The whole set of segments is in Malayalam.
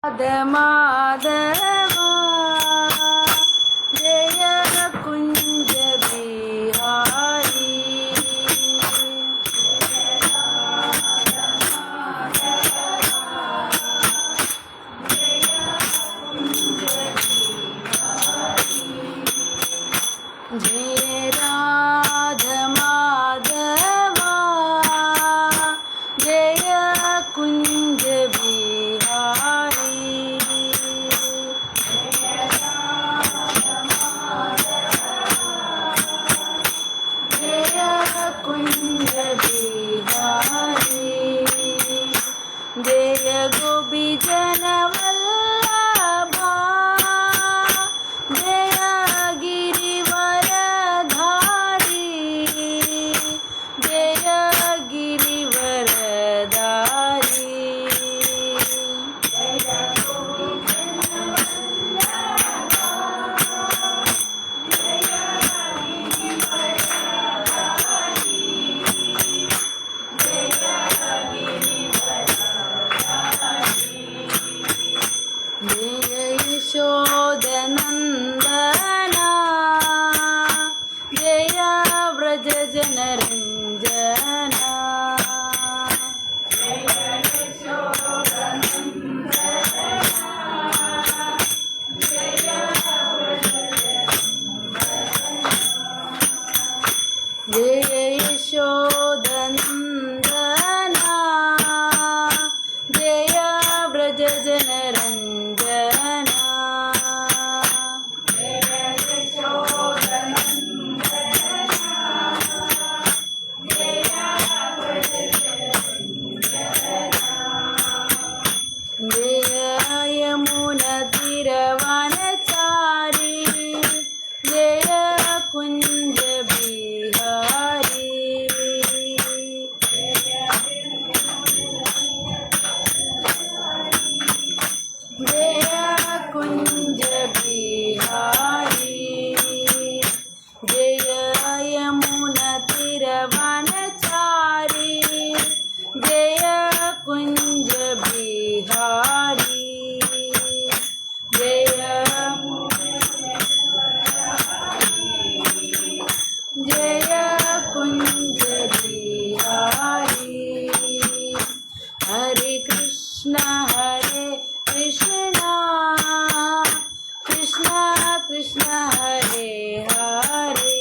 माधवा जय कुंज बिहारी। जय राधा माधवा जय कुंज बिहारी। कुंज बिहारी जय गोपीजन वल्लभा जय गिरिवरधारी जय गिरिवरधारी। यशोदनन्दना जय व्रज जनरञ्जना जय यशोदनन्दना जय व्रज जनरञ्जना। जय यमुनतीरवनचारी जय कुंज बिहारी। जय कुंज बिहारी जय यमुनतीरवनचारी जय कुंज बिहारी। जय कुंज बिहारी। हरे कृष्णा कृष्णा कृष्णा हरे हरे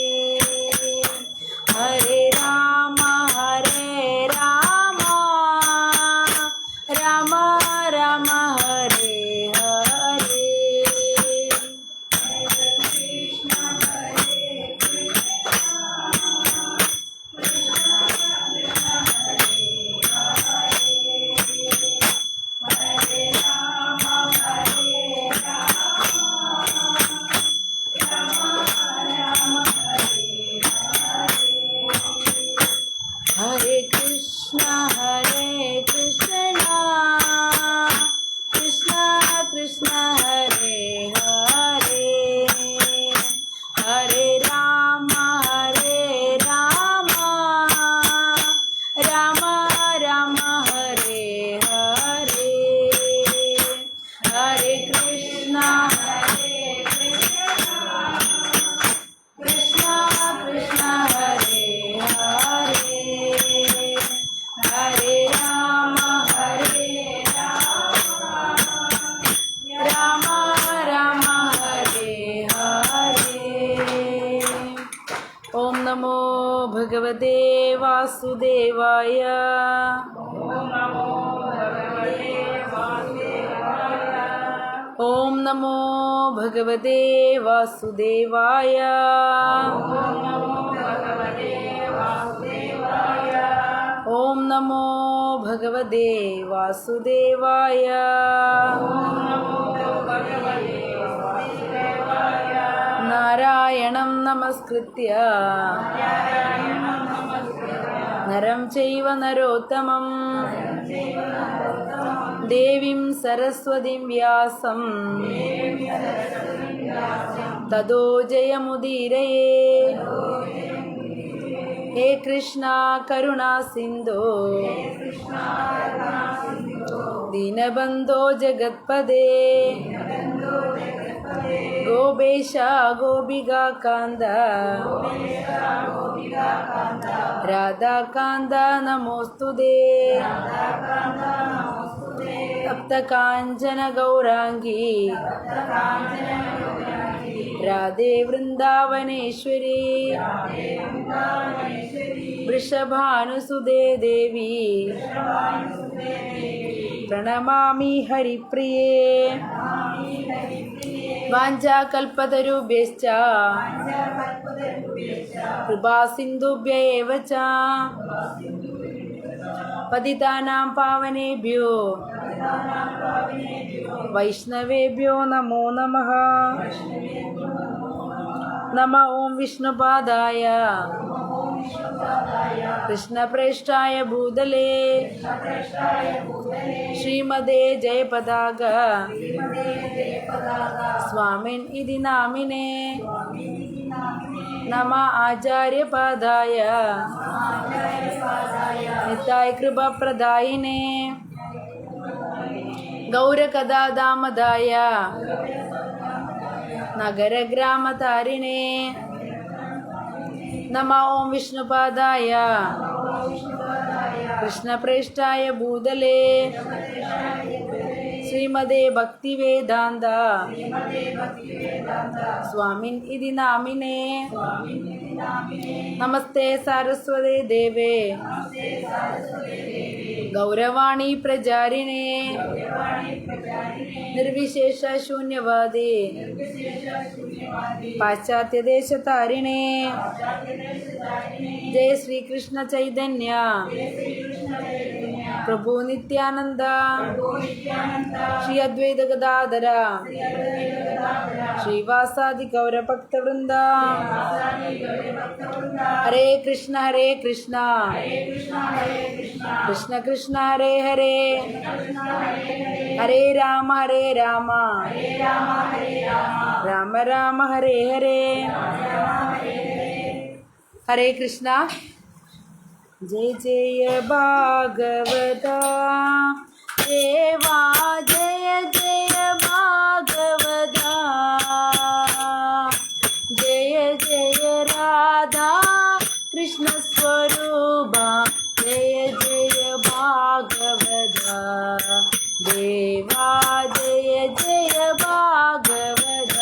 हरे राम राम राम हरे हरे। हरे कृष्णा कृष्णा कृष्णा हरे हरे हरे राम राम राम हरे हरे हरे कृष्णा कृष्णा कृष्णा हरे हरे हरे राम राम राम हरे हरे। ओम नमो भगवते वासुदेवाय। ओम नमो भगवते वासुदेवाय। ओम नमो भगवते वासुदेवाय। नारायणं नमस्कृत्य नरं चैव नरोत्तमं देवीं सरस्वतीं व्यासं ततो जयमुदीरये। हे कृष्णा करुणा सिंधो ദീനബന്ധോ ജഗത്പദേ ഗോപേശ ഗോപികാകാന്ത രാധാകാന്ത നമോസ്തുതേ തപ്തകാഞ്ചന ഗൗരാംഗീ രാധേ വൃന്ദാവനേശ്വരി വൃഷഭാനുസുതേ ദേവി പ്രണമാമി ഹരിപ്രിയേ വാഞ്ചാകൽപതരുഭ്യശ്ച കൃപാസിന്ധുഭ്യ ഏവ ച പതിതാനാം പാവനേഭ്യോ വൈഷ്ണവേഭ്യോ നമോ നമഃ. നമ ഓം വിഷ്ണുപാദായ കൃഷ്ണപ്രേഷ്ഠായ ഭൂതലേ ശ്രീമതേ ജയപതാക സ്വാമിൻ ഇതി നാമിനേ. നമ ആചാര്യപാദായ നിതായ കൃപാപ്രദായിനേ ഗൗരകഥാദാമദായ നഗരഗ്രാമതാരിണേ. നമ ഓം വിഷ്ണുപാദായ കൃഷ്ണപ്രേഷ്ഠായ ഭൂതലേ ശ്രീമതേ ഭക്തിവേദാന്ത സ്വാമിൻ ഇതി നാമിനേ. നമസ്തേ സാരസ്വതേ ദേവേ ഗൗരവാണി പ്രചാരിണേ നിർവിശേഷ ശൂന്യവാദി പാശ്ചാത്യദേശതാരിണേ. ജയ ശ്രീകൃഷ്ണ ചൈതന്യ പ്രഭു നിത്യാനന്ദ ശ്രീ അദ്വൈത ഗദാധര ശ്രീവാസാദി ഗൗരഭക്തവൃന്ദ. ഹരേ കൃഷ്ണ കൃഷ്ണ കൃഷ്ണ ഹരേ ഹരേ ഹരേ രാമ രാമ രാമ ഹരേ ഹരേ. ഹരേ കൃഷ്ണ. ജയ ജയ ഭാഗവത ദേവാ ജയ ജയ ഭാഗവത ജയ ജയ രാധാ കൃഷ്ണ സ്വരൂപ ജയ ജയ ഭാഗവത ദേവാ ജയ ജയ ഭാഗവത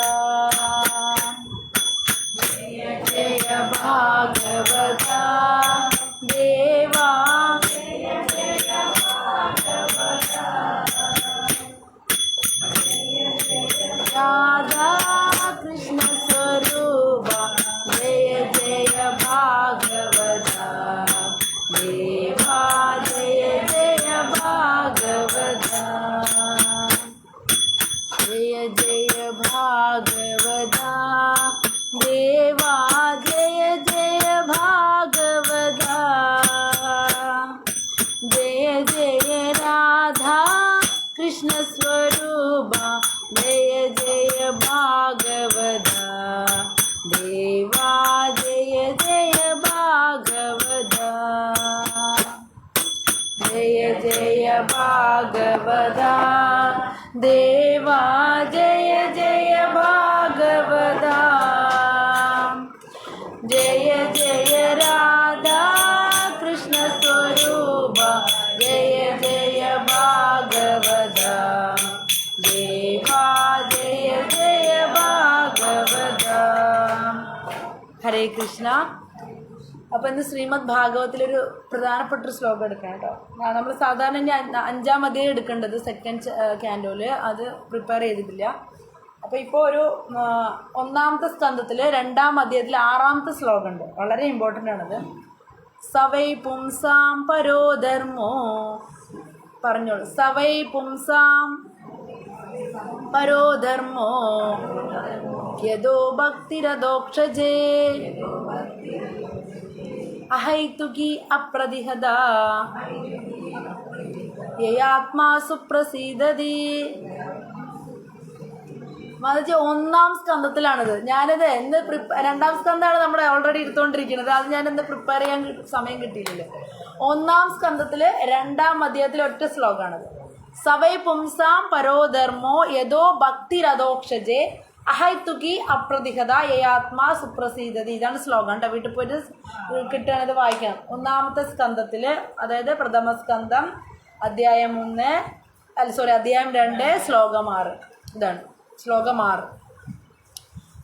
ജയ ജയ ഭാഗവത ദേവാ ജയ ജയ ഭാഗവത രാധാ കൃഷ്ണ സ്വരൂപ ജയ ജയ ഭാഗവത ദേവാ ജയ ജയ ഭാഗവത ജയ ജയ ഭാഗവത ദേവാ ജയ ജയ ഭാഗവത ജയ ജയ രാധാ കൃഷ്ണ സ്വരൂപ ജയ ജയ ഭാഗവത ദേവാ ജയ ജയ ഭാഗവത ജയ ജയ ഭാഗവത ദേവാ ജയ ജയ ഭാഗവത ജയ ജയ രാധാ കൃഷ്ണ സ്വരൂപ ജയ ജയ ഭാഗവത ദേവാ ജയ ജയ ഭാഗവത. ഹരേ കൃഷ്ണ. അപ്പോൾ ഇന്ന് ശ്രീമദ് ഭാഗവത്തിലൊരു പ്രധാനപ്പെട്ടൊരു ശ്ലോകം എടുക്കണം കേട്ടോ. നമ്മൾ സാധാരണ ഇനി 5-ാം അധ്യായം എടുക്കേണ്ടത് സെക്കൻഡ് ക്യാൻഡോല്, അത് പ്രിപ്പയർ ചെയ്തിട്ടില്ല. അപ്പോൾ ഇപ്പോൾ ഒരു 1-ാമത്തെ സ്കന്ധത്തിൽ 2-ാം അധ്യായത്തിൽ 6-ാമത്തെ ശ്ലോകം ഉണ്ട്. വളരെ ഇമ്പോർട്ടൻ്റ് ആണത്. സവൈ പുംസാം പരോധർമ്മോ പറഞ്ഞോളൂ. സവൈ പുംസാം പരോധർമ്മോ യദോ ഭക്തിരദോക്ഷജേ അഹൈതുകി അപ്രതിഹത യയാത്മാ സുപ്രസീദതി. മറിച്ച് 1-ാം സ്കന്ധത്തിലാണിത്. ഞാനിത് എന്ന് 2-ാം സ്കന്ധമാണ് നമ്മൾ ഓൾറെഡി എടുത്തുകൊണ്ടിരിക്കുന്നത്. അത് ഞാനിന്ന് പ്രിപ്പയർ ചെയ്യാൻ സമയം കിട്ടിയില്ലല്ലോ. 1-ാം സ്കന്ധത്തിൽ 2-ാം അധ്യായത്തിൽ ഒറ്റ ശ്ലോകമാണിത്. സവൈ പുംസാം പരോധർമ്മോ യഥോ ഭക്തിരധോക്ഷജേ അഹൈത്തുകി അപ്രതിഹത യയാത്മാ സുപ്രസീദതി. ഇതാണ് ശ്ലോകം കേട്ടോ. വീട്ടിൽ പോയിട്ട് കിട്ടുകയാണിത് വായിക്കണം. ഒന്നാമത്തെ സ്കന്ധത്തിൽ, അതായത് പ്രഥമ സ്കന്ധം അധ്യായം 2 ശ്ലോകം 6. ഇതാണ് ശ്ലോകം 6.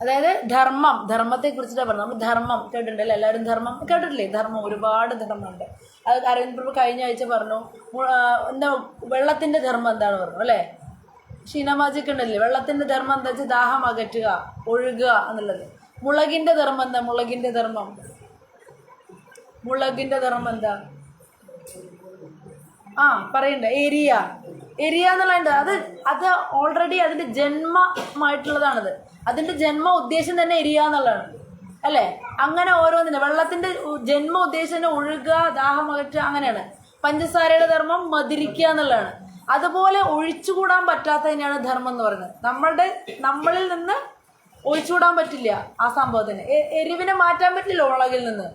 അതായത് ധർമ്മത്തെ കുറിച്ചിട്ടാണ് പറഞ്ഞത്. നമ്മൾ ധർമ്മം കേട്ടിട്ടുണ്ടല്ലോ, എല്ലാവരും ധർമ്മം കേട്ടിട്ടില്ലേ? ധർമ്മം ഒരുപാട് ധർമ്മമുണ്ട്. അത് അരവിന്ദ് പ്രഭു കഴിഞ്ഞ ആഴ്ച പറഞ്ഞു. എന്താ വെള്ളത്തിൻ്റെ ധർമ്മം എന്താണ് പറഞ്ഞു അല്ലേ? ഷീനമാജിക്ക് ഉണ്ടല്ലേ, വെള്ളത്തിൻ്റെ ധർമ്മം എന്താ വെച്ചാൽ ദാഹം അകറ്റുക, ഒഴുകുക എന്നുള്ളത്. മുളകിൻ്റെ ധർമ്മം എന്താ? മുളകിൻ്റെ ധർമ്മം എന്താ? പറയണ്ട, എരിയ എന്നുള്ളത്. അത് ഓൾറെഡി അതിൻ്റെ ജന്മമായിട്ടുള്ളതാണത്. അതിൻ്റെ ജന്മ ഉദ്ദേശം തന്നെ എരിയ എന്നുള്ളതാണ് അല്ലേ? അങ്ങനെ ഓരോന്നിന് വെള്ളത്തിൻ്റെ ജന്മ ഉദ്ദേശം തന്നെ ഒഴുകുക, ദാഹം അകറ്റുക, അങ്ങനെയാണ്. പഞ്ചസാരയുടെ ധർമ്മം മധുരിക്കുക എന്നുള്ളതാണ്. അതുപോലെ ഒഴിച്ചുകൂടാൻ പറ്റാത്തതിനെയാണ് ധർമ്മം എന്ന് പറയുന്നത്. നമ്മളിൽ നിന്ന് ഒഴിച്ചുകൂടാൻ പറ്റില്ല ആ സംഭവത്തിന്. എരിവിനെ മാറ്റാൻ പറ്റില്ല മുളകിൽ നിന്ന്.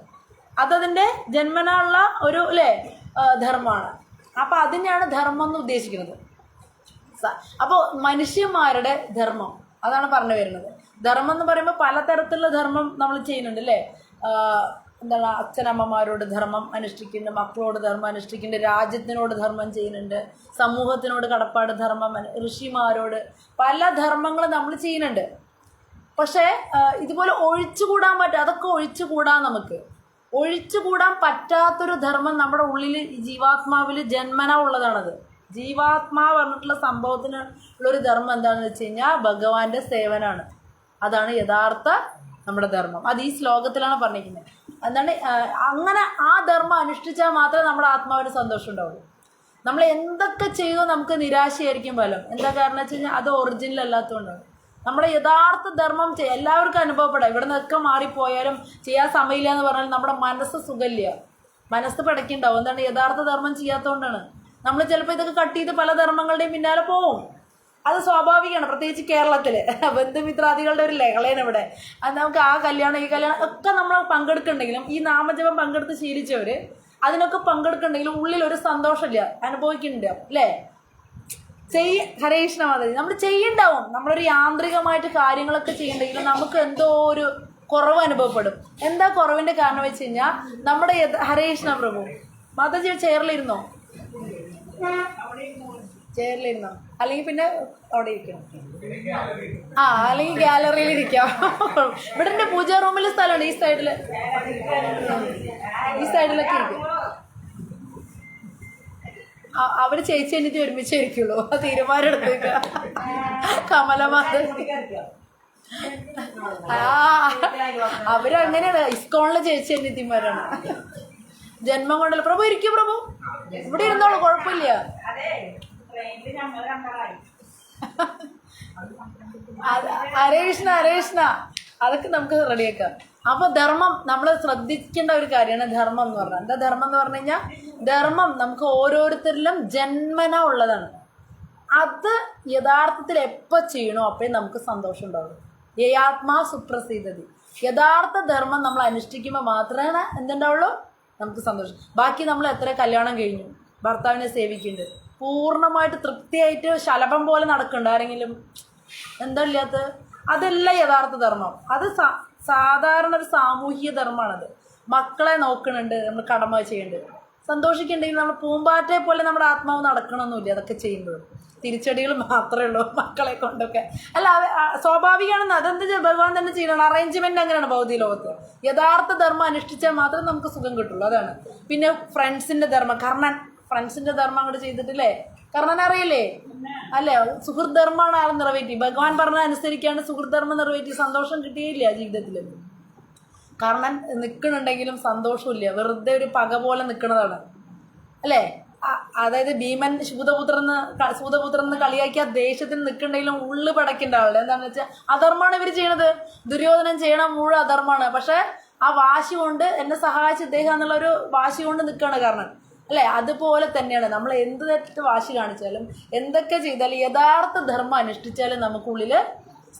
അതതിൻ്റെ ജന്മനുള്ള ഒരു ധർമ്മമാണ്. അപ്പോൾ അതിനെയാണ് ധർമ്മം എന്ന് ഉദ്ദേശിക്കുന്നത്. അപ്പോൾ മനുഷ്യന്മാരുടെ ധർമ്മം അതാണ് പറഞ്ഞു വരുന്നത്. ധർമ്മം എന്ന് പറയുമ്പോൾ പലതരത്തിലുള്ള ധർമ്മം നമ്മൾ ചെയ്യുന്നുണ്ട് അല്ലേ? എന്താണ്, അച്ഛനമ്മമാരോട് ധർമ്മം അനുഷ്ഠിക്കുന്നുണ്ട്, മക്കളോട് ധർമ്മം അനുഷ്ഠിക്കുന്നുണ്ട്, രാജ്യത്തിനോട് ധർമ്മം ചെയ്യുന്നുണ്ട്, സമൂഹത്തിനോട് കടപ്പാട് ധർമ്മം, ഋഷിമാരോട് പല ധർമ്മങ്ങളും നമ്മൾ ചെയ്യുന്നുണ്ട്. പക്ഷേ ഇതുപോലെ ഒഴിച്ചുകൂടാൻ പറ്റും, അതൊക്കെ ഒഴിച്ചുകൂടാൻ നമുക്ക് ഒഴിച്ചുകൂടാൻ പറ്റാത്തൊരു ധർമ്മം നമ്മുടെ ഉള്ളിൽ ജീവാത്മാവിൽ ജന്മന ഉള്ളതാണത്. ജീവാത്മാവ് പറഞ്ഞിട്ടുള്ള സംഭവത്തിനുള്ളൊരു ധർമ്മം എന്താണെന്ന് വെച്ച് കഴിഞ്ഞാൽ ഭഗവാന്റെ സേവനാണ്. അതാണ് യഥാർത്ഥ നമ്മുടെ ധർമ്മം. അത് ഈ ശ്ലോകത്തിലാണ് പറഞ്ഞിരിക്കുന്നത്. എന്താണ്, അങ്ങനെ ആ ധർമ്മം അനുഷ്ഠിച്ചാൽ മാത്രമേ നമ്മുടെ ആത്മാവിന് സന്തോഷം ഉണ്ടാവുള്ളൂ. നമ്മൾ എന്തൊക്കെ ചെയ്തോ നമുക്ക് നിരാശയായിരിക്കും ഫലം. എന്താ കാരണം വെച്ച് കഴിഞ്ഞാൽ അത് ഒറിജിനൽ അല്ലാത്തതുകൊണ്ടാണ്. നമ്മുടെ യഥാർത്ഥ ധർമ്മം എല്ലാവർക്കും അനുഭവപ്പെടാം. ഇവിടെ നിന്നൊക്കെ മാറിപ്പോയാലും ചെയ്യാൻ സമയമില്ല എന്ന് പറഞ്ഞാൽ നമ്മുടെ മനസ്സ് സുഖമില്ല, മനസ്സ് പിടയ്ക്കുണ്ടാവും. എന്താണ്, യഥാർത്ഥ ധർമ്മം ചെയ്യാത്തതുകൊണ്ടാണ്. നമ്മൾ ചിലപ്പോൾ ഇതൊക്കെ കട്ട് ചെയ്ത് പല ധർമ്മങ്ങളുടെയും പിന്നാലെ പോവും. അത് സ്വാഭാവികമാണ്, പ്രത്യേകിച്ച് കേരളത്തിൽ ബന്ധുമിത്രാദികളുടെ ഒരു ലഹളയാണ് ഇവിടെ. അത് നമുക്ക് ആ കല്യാണം ഈ കല്യാണം ഒക്കെ നമ്മൾ പങ്കെടുക്കുന്നുണ്ടെങ്കിലും, ഈ നാമജപം പങ്കെടുത്ത് ശീലിച്ചവർ അതിനൊക്കെ പങ്കെടുക്കുന്നുണ്ടെങ്കിലും ഉള്ളിൽ ഒരു സന്തോഷമില്ല, അനുഭവിക്കുന്നുണ്ടാവും അല്ലേ? ഹരേ കൃഷ്ണ മാതാജി, നമ്മൾ ചെയ്യുന്നുണ്ടാവും. നമ്മളൊരു യാന്ത്രികമായിട്ട് കാര്യങ്ങളൊക്കെ ചെയ്യുന്നുണ്ടെങ്കിലും നമുക്ക് എന്തോ ഒരു കുറവ് അനുഭവപ്പെടും. എന്താ കുറവിൻ്റെ കാരണം വെച്ച് കഴിഞ്ഞാൽ നമ്മുടെ ഹരേ കൃഷ്ണ പ്രഭു മാതാജി ചെയറിലിരുന്നോ? ചെയറിലിരുന്നോ? അല്ലെങ്കിൽ പിന്നെ അവിടെ ഇരിക്കണം. അല്ലെങ്കിൽ ഗാലറിയിൽ ഇരിക്കാം. ഇവിടെ എൻ്റെ പൂജാ റൂമിൽ സ്ഥലമുണ്ട്. ഈ സൈഡിലൊക്കെ ഇരിക്കും. അവർ ചേച്ചി എനിക്ക് ഒരുമിച്ചായിരിക്കുള്ളൂ തീരുമാനം എടുത്തേക്ക. കമലമാത അവരങ്ങനെയാണ്, ഇസ്കോണിലെ ചേച്ചി അനിയത്തിമാരാണ്. ജന്മം കൊണ്ടല്ലോ. പ്രഭു ഇരിക്കും, പ്രഭു ഇവിടെ ഇരുന്നോളൂ, കുഴപ്പമില്ല. ഹരേ കൃഷ്ണ ഹരേ കൃഷ്ണ, അതൊക്കെ നമുക്ക് റെഡിയാക്കാം. അപ്പോൾ ധർമ്മം നമ്മൾ ശ്രദ്ധിക്കേണ്ട ഒരു കാര്യമാണ് ധർമ്മം എന്ന് പറഞ്ഞാൽ. എന്താ ധർമ്മം എന്ന് പറഞ്ഞു കഴിഞ്ഞാൽ, ധർമ്മം നമുക്ക് ഓരോരുത്തരിലും ജന്മന ഉള്ളതാണ്. അത് യഥാർത്ഥത്തിൽ എപ്പോൾ ചെയ്യണോ അപ്പോഴേ നമുക്ക് സന്തോഷം ഉണ്ടാവുള്ളൂ. യയാത്മാ സുപ്രസീദതി. യഥാർത്ഥ ധർമ്മം നമ്മൾ അനുഷ്ഠിക്കുമ്പോൾ മാത്രമേ എന്തുണ്ടാവുള്ളൂ, നമുക്ക് സന്തോഷം. ബാക്കി നമ്മൾ എത്ര കല്യാണം കഴിഞ്ഞു, ഭർത്താവിനെ സേവിക്കുന്നുണ്ട്, പൂർണ്ണമായിട്ട് തൃപ്തിയായിട്ട് ശലഭം പോലെ നടക്കുന്നുണ്ട് ആരെങ്കിലും, എന്താ ഇല്ലാത്ത? അതല്ല യഥാർത്ഥ ധർമ്മം. അത് സാധാരണ ഒരു സാമൂഹിക ധർമ്മമാണത്. മക്കളെ നോക്കണുണ്ട്, നമ്മൾ കടമ ചെയ്യുന്നുണ്ട്, സന്തോഷിക്കുന്നുണ്ടെങ്കിൽ നമ്മൾ പൂമ്പാറ്റെ പോലെ നമ്മുടെ ആത്മാവ് നടക്കണമെന്നില്ല. അതൊക്കെ ചെയ്യുമ്പോഴും തിരിച്ചടികൾ മാത്രമേ ഉള്ളൂ മക്കളെ കൊണ്ടൊക്കെ. അല്ല, സ്വാഭാവികമാണെന്ന്. അതെന്താ ഭഗവാൻ തന്നെ ചെയ്യണം. അറേഞ്ച്മെന്റ് അങ്ങനെയാണ് ഭൗതിക ലോകത്ത്. യഥാർത്ഥ ധർമ്മം അനുഷ്ഠിച്ചാൽ മാത്രമേ നമുക്ക് സുഖം കിട്ടുള്ളൂ. അതാണ്. പിന്നെ ഫ്രണ്ട്സിന്റെ ധർമ്മം, കർണൻ ഫ്രണ്ട്സിന്റെ ധർമ്മം അങ്ങോട്ട് ചെയ്തിട്ടില്ലേ? കർണൻ അറിയില്ലേ? അല്ലേ? സുഹൃത്ത് ധർമ്മമാണ് ആൾ നിറവേറ്റി. ഭഗവാൻ പറഞ്ഞ അനുസരിക്കാണ്ട് സുഹൃത്ത് ധർമ്മം നിറവേറ്റി സന്തോഷം കിട്ടിയില്ല ജീവിതത്തിൽ. കർണൻ നിൽക്കണുണ്ടെങ്കിലും സന്തോഷമില്ല, വെറുതെ ഒരു പക പോലെ നിൽക്കുന്നതാണ് അല്ലേ? അതായത് ഭീമൻ സൂതപുത്രൻ കളിയാക്കിയ ദേഷ്യത്തിന് നിൽക്കണ്ടെങ്കിലും ഉള്ളു പടക്കേണ്ട ആളുടെ എന്താണെന്ന് വെച്ചാൽ അധർമ്മമാണ് ഇവർ ചെയ്യണത്. ദുര്യോധനൻ ചെയ്യണം മുഴുവൻ അധർമ്മമാണ്. പക്ഷെ ആ വാശി കൊണ്ട് എന്നെ സഹായിച്ച ഇദ്ദേഹം എന്നുള്ളൊരു വാശി കൊണ്ട് നിൽക്കുകയാണ് കർണൻ അല്ലേ? അതുപോലെ തന്നെയാണ് നമ്മൾ എന്ത് തെറ്റ് വാശി കാണിച്ചാലും എന്തൊക്കെ ചെയ്താലും യഥാർത്ഥ ധർമ്മം അനുഷ്ഠിച്ചാലും നമുക്കുള്ളിൽ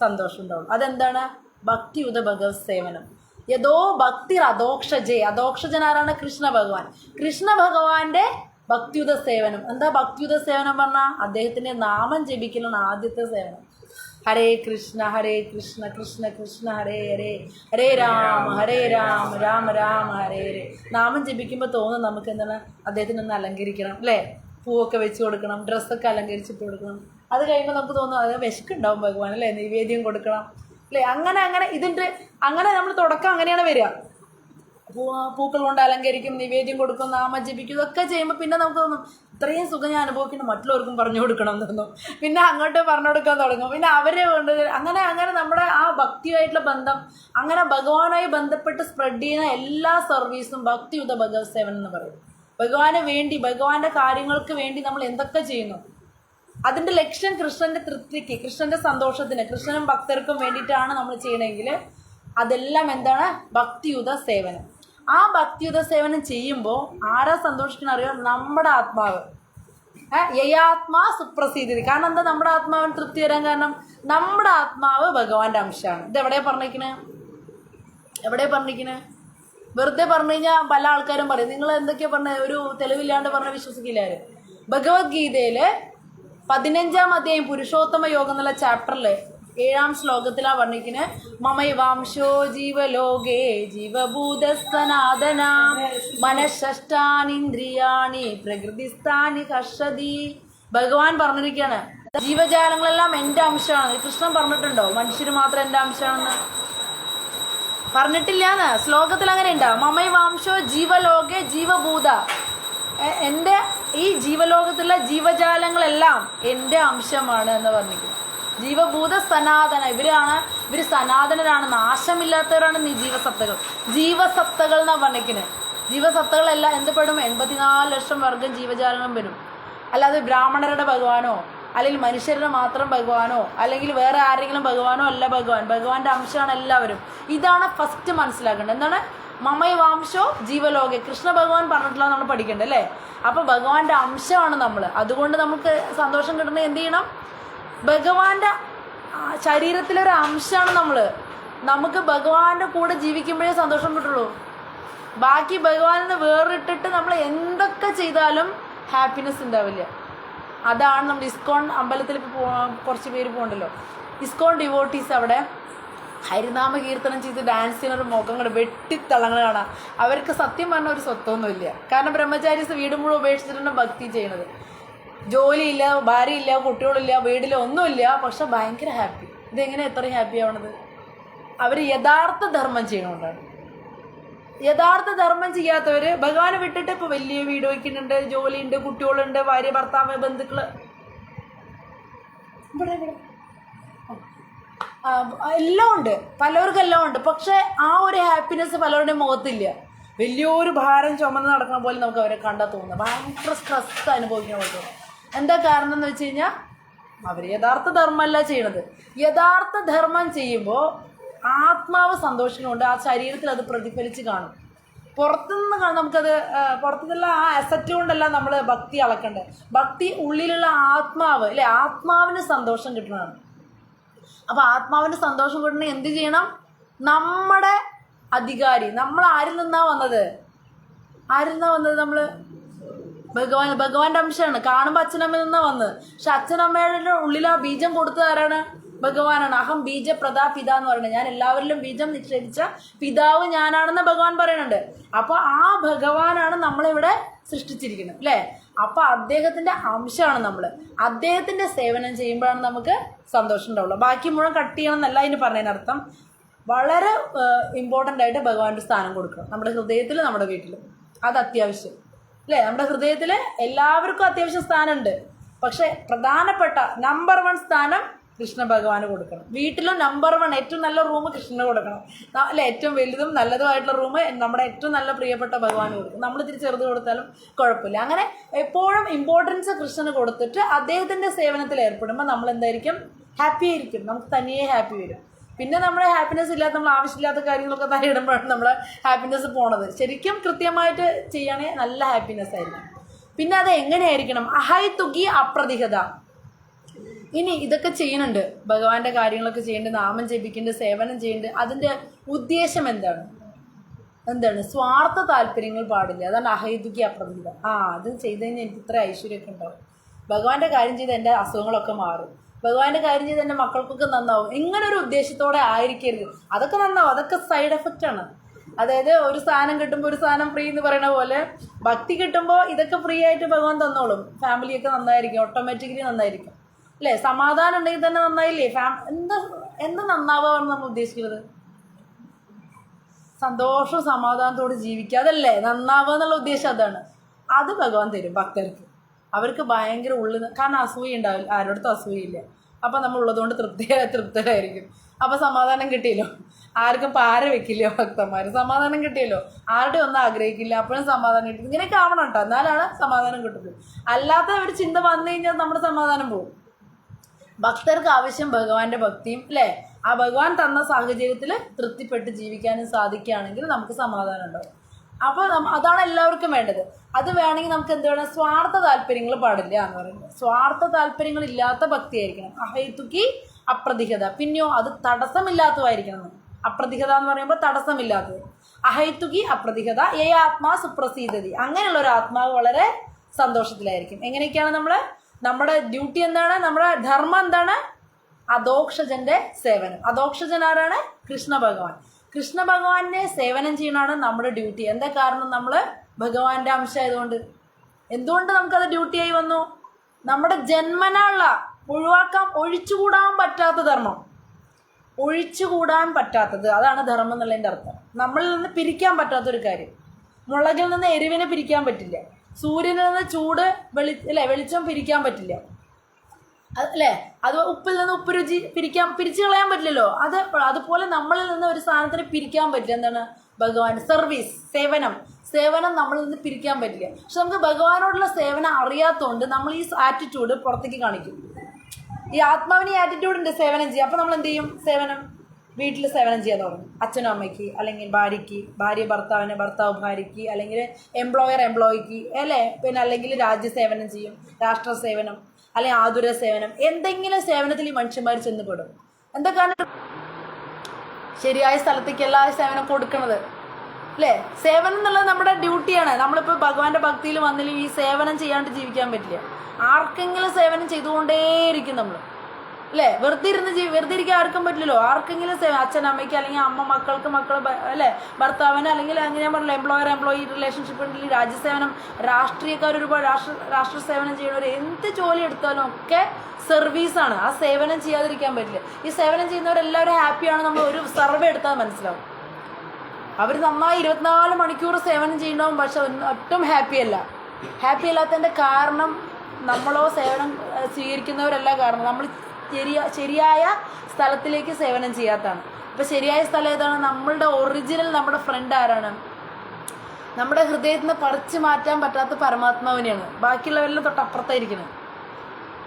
സന്തോഷം ഉണ്ടാവും. അതെന്താണ്? ഭക്തിയുത ഭഗവത് സേവനം. യഥോ ഭക്തി അധോക്ഷജേ. അധോക്ഷജൻ ആരാണ്? കൃഷ്ണ ഭഗവാൻ. കൃഷ്ണ ഭഗവാന്റെ ഭക്തിയുത സേവനം. എന്താ ഭക്തിയുത സേവനം പറഞ്ഞാൽ? അദ്ദേഹത്തിൻ്റെ നാമം ജപിക്കലാണ് ആദ്യത്തെ സേവനം. ഹരേ കൃഷ്ണ കൃഷ്ണ കൃഷ്ണ ഹരേ ഹരേ, ഹരേ രാമ രാമ രാമ ഹരേ ഹരേ. നാമം ജപിക്കുമ്പോൾ തോന്നും നമുക്ക് എന്താണ്, അദ്ദേഹത്തിന് ഒന്ന് അലങ്കരിക്കണം അല്ലേ, പൂവൊക്കെ വെച്ച് കൊടുക്കണം, ഡ്രസ്സൊക്കെ അലങ്കരിച്ചിട്ട് കൊടുക്കണം. അത് കഴിയുമ്പോൾ നമുക്ക് തോന്നും അത് വിശക്കുണ്ടാവും ഭഗവാൻ അല്ലേ, നിവേദ്യം കൊടുക്കണം അല്ലേ. അങ്ങനെ അങ്ങനെ നമ്മൾ തുടക്കം അങ്ങനെയാണ് വരിക. പൂക്കൾ കൊണ്ട് അലങ്കരിക്കും, നിവേദ്യം കൊടുക്കും, നാമം ജപിക്കും, ഇതൊക്കെ ചെയ്യുമ്പോൾ പിന്നെ നമുക്ക് തോന്നും ഇത്രയും സുഖം ഞാൻ അനുഭവിക്കണം, മറ്റുള്ളവർക്കും പറഞ്ഞു കൊടുക്കണം എന്ന് തോന്നും. പിന്നെ അങ്ങോട്ട് പറഞ്ഞു കൊടുക്കാൻ തുടങ്ങും. പിന്നെ അവരെ കൊണ്ട് അങ്ങനെ നമ്മുടെ ആ ഭക്തിയായിട്ടുള്ള ബന്ധം, അങ്ങനെ ഭഗവാനുമായി ബന്ധപ്പെട്ട് സ്പ്രെഡ് ചെയ്യുന്ന എല്ലാ സർവീസും ഭക്തിയുത ഭഗവത് സേവനം എന്ന് പറയും. ഭഗവാന് വേണ്ടി, ഭഗവാന്റെ കാര്യങ്ങൾക്ക് വേണ്ടി നമ്മൾ എന്തൊക്കെ ചെയ്യുന്നു, അതിൻ്റെ ലക്ഷ്യം കൃഷ്ണൻ്റെ തൃപ്തിക്ക്, കൃഷ്ണൻ്റെ സന്തോഷത്തിന്, കൃഷ്ണനും ഭക്തർക്കും വേണ്ടിയിട്ടാണ് നമ്മൾ ചെയ്യണമെങ്കിൽ അതെല്ലാം എന്താണ്? ഭക്തിയുത സേവനം. ആ ഭക്തിയുത സേവനം ചെയ്യുമ്പോൾ ആരാ സന്തോഷിക്കണം അറിയോ? നമ്മുടെ ആത്മാവ്. യയാത്മാ സുപ്രസീതി. കാരണം എന്താ നമ്മുടെ ആത്മാവിന് തൃപ്തി വരാൻ കാരണം? നമ്മുടെ ആത്മാവ് ഭഗവാന്റെ അംശമാണ്. ഇത് എവിടെ പറഞ്ഞിരിക്കണേ? വെറുതെ പറഞ്ഞു കഴിഞ്ഞാൽ പല ആൾക്കാരും പറയും, നിങ്ങൾ എന്തൊക്കെയാ പറഞ്ഞ, ഒരു തെളിവില്ലാണ്ട് പറഞ്ഞ വിശ്വസിക്കില്ല ആരും. ഭഗവത്ഗീതയില് 15-ാം അധ്യായം പുരുഷോത്തമ യോഗം എന്നുള്ള ചാപ്റ്ററില് 7-ാം ശ്ലോകത്തിലാ പറഞ്ഞിരിക്കുന്നത്, മമൈവാംശോ ജീവലോകേ ജീവഭൂത സനാതന മനഃഷ്ടാനീന്ദ്രിയാണി പ്രകൃതിസ്ഥാനി കർഷതി. ഭഗവാൻ പറഞ്ഞിരിക്കുകയാണ് ജീവജാലങ്ങളെല്ലാം എൻ്റെ അംശമാണ്. കൃഷ്ണൻ പറഞ്ഞിട്ടുണ്ടോ മനുഷ്യർ മാത്രം എൻ്റെ അംശമാണെന്ന്? പറഞ്ഞിട്ടില്ലാന്ന്. ശ്ലോകത്തിൽ അങ്ങനെ ഉണ്ടാവും, മമൈവാംശോ ജീവലോകേ ജീവഭൂത, എൻ്റെ ഈ ജീവലോകത്തിലുള്ള ജീവജാലങ്ങളെല്ലാം എൻ്റെ അംശമാണ് എന്ന് പറഞ്ഞിരിക്കുന്നു. ജീവഭൂത സനാതന, ഇവർ സനാതനരാണ്, നാശമില്ലാത്തവരാണ് ഈ ജീവസത്തകൾ എന്നാണ് പറഞ്ഞിരിക്കുന്നത്. ജീവസത്തകളെല്ലാം എന്ത് പെടും? 84 ലക്ഷം വർഗം ജീവജാലങ്ങളും വരും. അല്ലാതെ ബ്രാഹ്മണരുടെ ഭഗവാനോ അല്ലെങ്കിൽ മനുഷ്യരുടെ മാത്രം ഭഗവാനോ അല്ലെങ്കിൽ വേറെ ആരെങ്കിലും ഭഗവാനോ അല്ല ഭഗവാന്റെ അംശമാണ് എല്ലാവരും. ഇതാണ് ഫസ്റ്റ് മനസ്സിലാക്കേണ്ടത്. എന്താണ്? മമൈവാംശോ ജീവലോകെ, കൃഷ്ണ ഭഗവാൻ പറഞ്ഞിട്ടുള്ള നമ്മൾ പഠിക്കേണ്ടത് അല്ലേ. അപ്പം ഭഗവാന്റെ അംശമാണ് നമ്മൾ. അതുകൊണ്ട് നമുക്ക് സന്തോഷം കിട്ടണമെങ്കിൽ എന്ത് ചെയ്യണം? ഭഗവാന്റെ ശരീരത്തിലൊരു അംശമാണ് നമ്മൾ. നമുക്ക് ഭഗവാന്റെ കൂടെ ജീവിക്കുമ്പോഴേ സന്തോഷം കിട്ടുള്ളൂ. ബാക്കി ഭഗവാനിൽ നിന്ന് വേറിട്ടിട്ട് നമ്മൾ എന്തൊക്കെ ചെയ്താലും ഹാപ്പിനെസ് ഉണ്ടാവില്ല. അതാണ് നമ്മൾ ഇസ്കോൺ അമ്പലത്തിൽ കുറച്ച് പേര് പോകണ്ടല്ലോ, ഇസ്കോൺ ഡിവോട്ടീസ് അവിടെ ഹരിനാമ കീർത്തനം ചെയ്ത് ഡാൻസ് ചെയ്യുന്നൊരു മുഖം കൂടെ വെട്ടിത്തളങ്ങൾ കാണാം. അവർക്ക് സത്യം പറഞ്ഞ ഒരു സ്വത്തൊന്നുമില്ല. കാരണം ബ്രഹ്മചാരീസ് വീട് മുഴുവൻ ഉപേക്ഷിച്ചിട്ടാണ് ഭക്തി ചെയ്യുന്നത്. ജോലിയില്ല, ഭാര്യയില്ല, കുട്ടികളില്ല, വീടില്ല, ഒന്നുമില്ല, പക്ഷെ ഭയങ്കര ഹാപ്പി. ഇതെങ്ങനെ എത്രയും ഹാപ്പി ആവണത്? അവർ യഥാർത്ഥ ധർമ്മം ചെയ്യണോണ്ടാണ്. യഥാർത്ഥ ധർമ്മം ചെയ്യാത്തവർ ഭഗവാനെ വിട്ടിട്ട് ഇപ്പോൾ വലിയ വീട് വയ്ക്കുന്നുണ്ട്, ജോലിയുണ്ട്, കുട്ടികളുണ്ട്, ഭാര്യ, ഭർത്താവ്, ബന്ധുക്കള്, എല്ലാം ഉണ്ട്, പലർക്കെല്ലാം ഉണ്ട്. പക്ഷെ ആ ഒരു ഹാപ്പിനെസ് പലരുടെയും മുഖത്തില്ല. വലിയൊരു ഭാരം ചുമന്ന് നടക്കുന്ന പോലെ നമുക്ക് അവരെ കണ്ടാൽ തോന്നുന്നത്. ഭയങ്കര സ്ട്രെസ് അനുഭവിക്കുന്ന പോലെ തോന്നും. എന്താ കാരണം എന്ന് വെച്ച് കഴിഞ്ഞാൽ അവർ യഥാർത്ഥ ധർമ്മമല്ല ചെയ്യണത്. യഥാർത്ഥ ധർമ്മം ചെയ്യുമ്പോൾ ആത്മാവ് സന്തോഷിക്കുന്നുണ്ട്, ആ ശരീരത്തിൽ അത് പ്രതിഫലിച്ച് കാണും. പുറത്തുനിന്ന് നമുക്കത്, പുറത്തുനിന്നുള്ള ആ അസറ്റ് കൊണ്ടല്ല നമ്മൾ ഭക്തി അളക്കേണ്ടത്. ഭക്തി ഉള്ളിലുള്ള ആത്മാവ് അല്ലെ, ആത്മാവിന് സന്തോഷം കിട്ടുന്നതാണ്. അപ്പം ആത്മാവിന് സന്തോഷം കിട്ടണമെങ്കിൽ എന്ത് ചെയ്യണം? നമ്മുടെ അധികാരി, നമ്മൾ ആരിൽ നിന്നാ വന്നത്? നമ്മൾ ഭഗവാന്റെ അംശമാണ്. കാണുമ്പോൾ അച്ഛനമ്മയിൽ നിന്നാ വന്നത്. പക്ഷെ അച്ഛനമ്മയുടെ ഉള്ളിൽ ആ ബീജം കൊടുത്തത് ആരാണ്? ഭഗവാനാണ്. അഹം ബീജ പ്രദാ പിത എന്ന് പറയുന്നത്, ഞാൻ എല്ലാവരിലും ബീജം നിക്ഷേപിച്ച പിതാവ് ഞാനാണെന്ന് ഭഗവാൻ പറയുന്നുണ്ട്. അപ്പൊ ആ ഭഗവാനാണ് നമ്മളിവിടെ സൃഷ്ടിച്ചിരിക്കുന്നത് അല്ലേ. അപ്പൊ അദ്ദേഹത്തിന്റെ അംശമാണ് നമ്മൾ. അദ്ദേഹത്തിന്റെ സേവനം ചെയ്യുമ്പോഴാണ് നമുക്ക് സന്തോഷം ഉണ്ടാവുള്ളൂ. ബാക്കി മുഴുവൻ കട്ട് ചെയ്യണം എന്നല്ല ഇതിന് പറഞ്ഞതിനർത്ഥം. വളരെ ഇമ്പോർട്ടൻ്റ് ആയിട്ട് ഭഗവാന്റെ സ്ഥാനം കൊടുക്കണം നമ്മുടെ ഹൃദയത്തിൽ, നമ്മുടെ വീട്ടിലും. അത് അത്യാവശ്യം അല്ലേ. നമ്മുടെ ഹൃദയത്തിൽ എല്ലാവർക്കും അത്യാവശ്യം സ്ഥാനമുണ്ട്. പക്ഷെ പ്രധാനപ്പെട്ട നമ്പർ 1 സ്ഥാനം കൃഷ്ണ ഭഗവാന് കൊടുക്കണം. വീട്ടിലും നമ്പർ 1 ഏറ്റവും നല്ല റൂം കൃഷ്ണന് കൊടുക്കണം അല്ലെ. ഏറ്റവും വലുതും നല്ലതുമായിട്ടുള്ള റൂം നമ്മുടെ ഏറ്റവും നല്ല പ്രിയപ്പെട്ട ഭഗവാന് കൊടുക്കും. നമ്മൾ ഇത്തിരി ചെറുത് കൊടുത്താലും കുഴപ്പമില്ല. അങ്ങനെ എപ്പോഴും ഇമ്പോർട്ടൻസ് കൃഷ്ണന് കൊടുത്തിട്ട് അദ്ദേഹത്തിന്റെ സേവനത്തിൽ ഏർപ്പെടുമ്പോൾ നമ്മൾ എന്തായിരിക്കും? ഹാപ്പി ആയിരിക്കും. നമുക്ക് തനിയെ ഹാപ്പി വരും. പിന്നെ നമ്മുടെ ഹാപ്പിനെസ് ഇല്ലാത്ത, നമ്മൾ ആവശ്യമില്ലാത്ത കാര്യങ്ങളൊക്കെ തലയിടുമ്പോഴാണ് നമ്മുടെ ഹാപ്പിനെസ് പോണത്. ശരിക്കും കൃത്യമായിട്ട് ചെയ്യുകയാണെങ്കിൽ നല്ല ഹാപ്പിനെസ് ആയിരിക്കും. പിന്നെ അത് എങ്ങനെയായിരിക്കണം? അഹൈ തുകി അപ്രതിഹത. ഇനി ഇതൊക്കെ ചെയ്യുന്നുണ്ട്, ഭഗവാന്റെ കാര്യങ്ങളൊക്കെ ചെയ്യുന്നുണ്ട്, നാമം ജപിക്കുന്നുണ്ട്, സേവനം ചെയ്യുന്നുണ്ട്. അതിൻ്റെ ഉദ്ദേശം എന്താണ്? എന്താണ് സ്വാർത്ഥ താല്പര്യങ്ങൾ പാടില്ല. അതാണ് അഹൈതുക്കി അപ്രതിഹിത. അത് ചെയ്ത് കഴിഞ്ഞാൽ എനിക്ക് ഇത്ര ഐശ്വര്യമൊക്കെ ഉണ്ടാവും, ഭഗവാന്റെ കാര്യം ചെയ്ത് എൻ്റെ അസുഖങ്ങളൊക്കെ മാറും, ഭഗവാന്റെ കാര്യം ചെയ്ത് എൻ്റെ മക്കൾക്കൊക്കെ നന്നാവും, ഇങ്ങനൊരു ഉദ്ദേശത്തോടെ ആയിരിക്കരുത്. അതൊക്കെ നന്നാവും, അതൊക്കെ സൈഡ് എഫക്റ്റാണ്. അതായത് ഒരു സാധനം കിട്ടുമ്പോൾ ഒരു സാധനം ഫ്രീ എന്ന് പറയുന്ന പോലെ ഭക്തി കിട്ടുമ്പോൾ ഇതൊക്കെ ഫ്രീ ആയിട്ട് ഭഗവാൻ തന്നോളും. ഫാമിലിയൊക്കെ നന്നായിരിക്കും, ഓട്ടോമാറ്റിക്കലി നന്നായിരിക്കും അല്ലേ. സമാധാനം ഉണ്ടെങ്കിൽ തന്നെ നന്നായില്ലേ. എന്ത് നന്നാവാന്ന് നമ്മൾ ഉദ്ദേശിക്കുന്നത്? സന്തോഷവും സമാധാനത്തോട് ജീവിക്കുക, അതല്ലേ നന്നാവുക എന്നുള്ള ഉദ്ദേശം. അതാണ്. അത് ഭഗവാൻ തരും ഭക്തർക്ക്. അവർക്ക് ഭയങ്കര ഉള്ളിൽ, കാരണം അസൂയ ഉണ്ടാവില്ല, ആരോടത്തും അസൂയില്ല. അപ്പം നമ്മൾ ഉള്ളതുകൊണ്ട് തൃപ്തരായിരിക്കും. അപ്പം സമാധാനം കിട്ടിയല്ലോ. ആർക്കും പാര വെക്കില്ല ഭക്തന്മാർ. സമാധാനം കിട്ടിയല്ലോ, ആരുടെ ഒന്നും ആഗ്രഹിക്കില്ല, അപ്പോഴും സമാധാനം കിട്ടും. ഇങ്ങനെയൊക്കെ ആവണം കേട്ടോ, എന്നാലാണ് സമാധാനം കിട്ടുന്നത്. അല്ലാത്ത ഒരു ചിന്ത വന്നു കഴിഞ്ഞാൽ നമ്മുടെ സമാധാനം പോകും. ഭക്തർക്ക് ആവശ്യം ഭഗവാന്റെ ഭക്തിയും അല്ലേ. ആ ഭഗവാൻ തന്ന സാഹചര്യത്തിൽ തൃപ്തിപ്പെട്ട് ജീവിക്കാനും സാധിക്കുകയാണെങ്കിൽ നമുക്ക് സമാധാനം ഉണ്ടാവും. അപ്പോൾ അതാണ് എല്ലാവർക്കും വേണ്ടത്. അത് വേണമെങ്കിൽ നമുക്ക് എന്ത് വേണം? സ്വാർത്ഥ താല്പര്യങ്ങൾ പാടില്ല എന്ന് പറയുന്നത്. സ്വാർത്ഥ താല്പര്യങ്ങളില്ലാത്ത ഭക്തിയായിരിക്കണം. അഹൈതുക്കി അപ്രതിഹത. പിന്നെയോ അത് തടസ്സമില്ലാത്തതായിരിക്കണം. അപ്രതിഹത എന്ന് പറയുമ്പോൾ തടസ്സമില്ലാത്തത്. അഹൈതുക്കി അപ്രതിഹത ഏ ആത്മാ സുപ്രസീദതി. അങ്ങനെയുള്ള ഒരു ആത്മാവ് വളരെ സന്തോഷത്തിലായിരിക്കും. എങ്ങനെയൊക്കെയാണ് നമ്മുടെ ഡ്യൂട്ടി എന്താണ്? നമ്മുടെ ധർമ്മം എന്താണ്? അധോക്ഷജന്റെ സേവനം. അധോക്ഷജൻ ആരാണ്? കൃഷ്ണ ഭഗവാൻ. കൃഷ്ണ ഭഗവാനെ സേവനം ചെയ്യണമാണ് നമ്മുടെ ഡ്യൂട്ടി. എന്താ കാരണം? നമ്മൾ ഭഗവാന്റെ അംശമായതുകൊണ്ട്. എന്തുകൊണ്ട് നമുക്കത് ഡ്യൂട്ടിയായി വന്നു? നമ്മുടെ ജന്മനുള്ള ഒഴിച്ചുകൂടാൻ പറ്റാത്ത ധർമ്മം, ഒഴിച്ചുകൂടാൻ പറ്റാത്തത്, അതാണ് ധർമ്മം എന്നുള്ളതിൻ്റെ അർത്ഥം. നമ്മളിൽ നിന്ന് പിരിക്കാൻ പറ്റാത്തൊരു കാര്യം. മുളകിൽ നിന്ന് എരിവിനെ പിരിക്കാൻ പറ്റില്ല, സൂര്യനിൽ നിന്ന് ചൂട് വെളിച്ചം പിരിക്കാൻ പറ്റില്ല അല്ലേ. അത് ഉപ്പിൽ നിന്ന് ഉപ്പ് രുചി പിരിച്ചു കളയാൻ പറ്റില്ലല്ലോ. അതുപോലെ നമ്മളിൽ നിന്ന് ഒരു സാധനത്തിന് പിരിക്കാൻ പറ്റില്ല. എന്താണ്? ഭഗവാൻ സർവീസ്, സേവനം നമ്മളിൽ നിന്ന് പിരിക്കാൻ പറ്റില്ല. പക്ഷെ നമുക്ക് ഭഗവാനോടുള്ള സേവനം അറിയാത്തതുകൊണ്ട് നമ്മൾ ഈ ആറ്റിറ്റ്യൂഡ് പുറത്തേക്ക് കാണിക്കും. ഈ ആത്മാവിന് ഈ ആറ്റിറ്റ്യൂഡ് ഉണ്ട് സേവനം ചെയ്യുക. അപ്പോൾ നമ്മൾ എന്ത് ചെയ്യും? വീട്ടിൽ സേവനം ചെയ്യാൻ തുടങ്ങും. അച്ഛനും അമ്മയ്ക്ക്, അല്ലെങ്കിൽ ഭാര്യയ്ക്ക്, ഭാര്യ ഭർത്താവിന്, ഭർത്താവ് ഭാര്യയ്ക്ക്, അല്ലെങ്കിൽ എംപ്ലോയർ എംപ്ലോയിക്ക് അല്ലേ. പിന്നെ അല്ലെങ്കിൽ രാജ്യസേവനം ചെയ്യും, രാഷ്ട്ര സേവനം, അല്ലെങ്കിൽ ആതുര സേവനം. എന്തെങ്കിലും സേവനത്തിൽ ഈ മനുഷ്യന്മാർ ചെന്നുപെടും. എന്താ കാരണം? ശരിയായ സ്ഥലത്തേക്ക് എല്ലാ സേവനം കൊടുക്കണത് അല്ലേ. സേവനം എന്നുള്ളത് നമ്മുടെ ഡ്യൂട്ടിയാണ്. നമ്മളിപ്പോൾ ഭഗവാന്റെ ഭക്തിയിൽ വന്നില്ല ഈ സേവനം ചെയ്യാണ്ട് ജീവിക്കാൻ പറ്റില്ല. ആർക്കെങ്കിലും സേവനം ചെയ്തുകൊണ്ടേയിരിക്കും നമ്മൾ അല്ലേ. വെറുതെ ഇരിക്കാൻ ആർക്കും പറ്റില്ലല്ലോ. ആർക്കെങ്കിലും അച്ഛൻ അമ്മയ്ക്ക്, അല്ലെങ്കിൽ അമ്മ മക്കൾക്ക്, അല്ലേ ഭർത്താവിന്, അല്ലെങ്കിൽ അങ്ങനെ ഞാൻ പറഞ്ഞില്ല എംപ്ലോയർ എംപ്ലോയി റിലേഷൻഷിപ്പ് ഉണ്ടെങ്കിൽ രാജ്യസേവനം, രാഷ്ട്രീയക്കാർ ഒരുപാട് രാഷ്ട്ര സേവനം ചെയ്യണവർ, എന്ത് ജോലി എടുത്താലും ഒക്കെ സർവീസാണ്. ആ സേവനം ചെയ്യാതിരിക്കാൻ പറ്റില്ല. ഈ സേവനം ചെയ്യുന്നവരെല്ലാവരും ഹാപ്പിയാണ്. നമ്മൾ ഒരു സർവേ എടുത്താൽ മനസ്സിലാവും. അവർ നന്നായി 24 മണിക്കൂർ സേവനം ചെയ്യണ്ടാവും, പക്ഷെ ഒട്ടും ഹാപ്പി അല്ലാത്തതിൻ്റെ കാരണം നമ്മളോ സേവനം സ്വീകരിക്കുന്നവരല്ല കാരണം. നമ്മൾ ശരിയായ സ്ഥലത്തിലേക്ക് സേവനം ചെയ്യാത്തതാണ്. അപ്പോൾ ശരിയായ സ്ഥലം ഏതാണ്? നമ്മളുടെ ഒറിജിനൽ നമ്മുടെ ഫ്രണ്ട് ആരാണ്? നമ്മുടെ ഹൃദയത്തിൽ നിന്ന് പറിച്ചു മാറ്റാൻ പറ്റാത്ത പരമാത്മാവിനെയാണ്. ബാക്കിയുള്ളവരെല്ലാം തൊട്ട് അപ്പുറത്തായിരിക്കുന്നത്.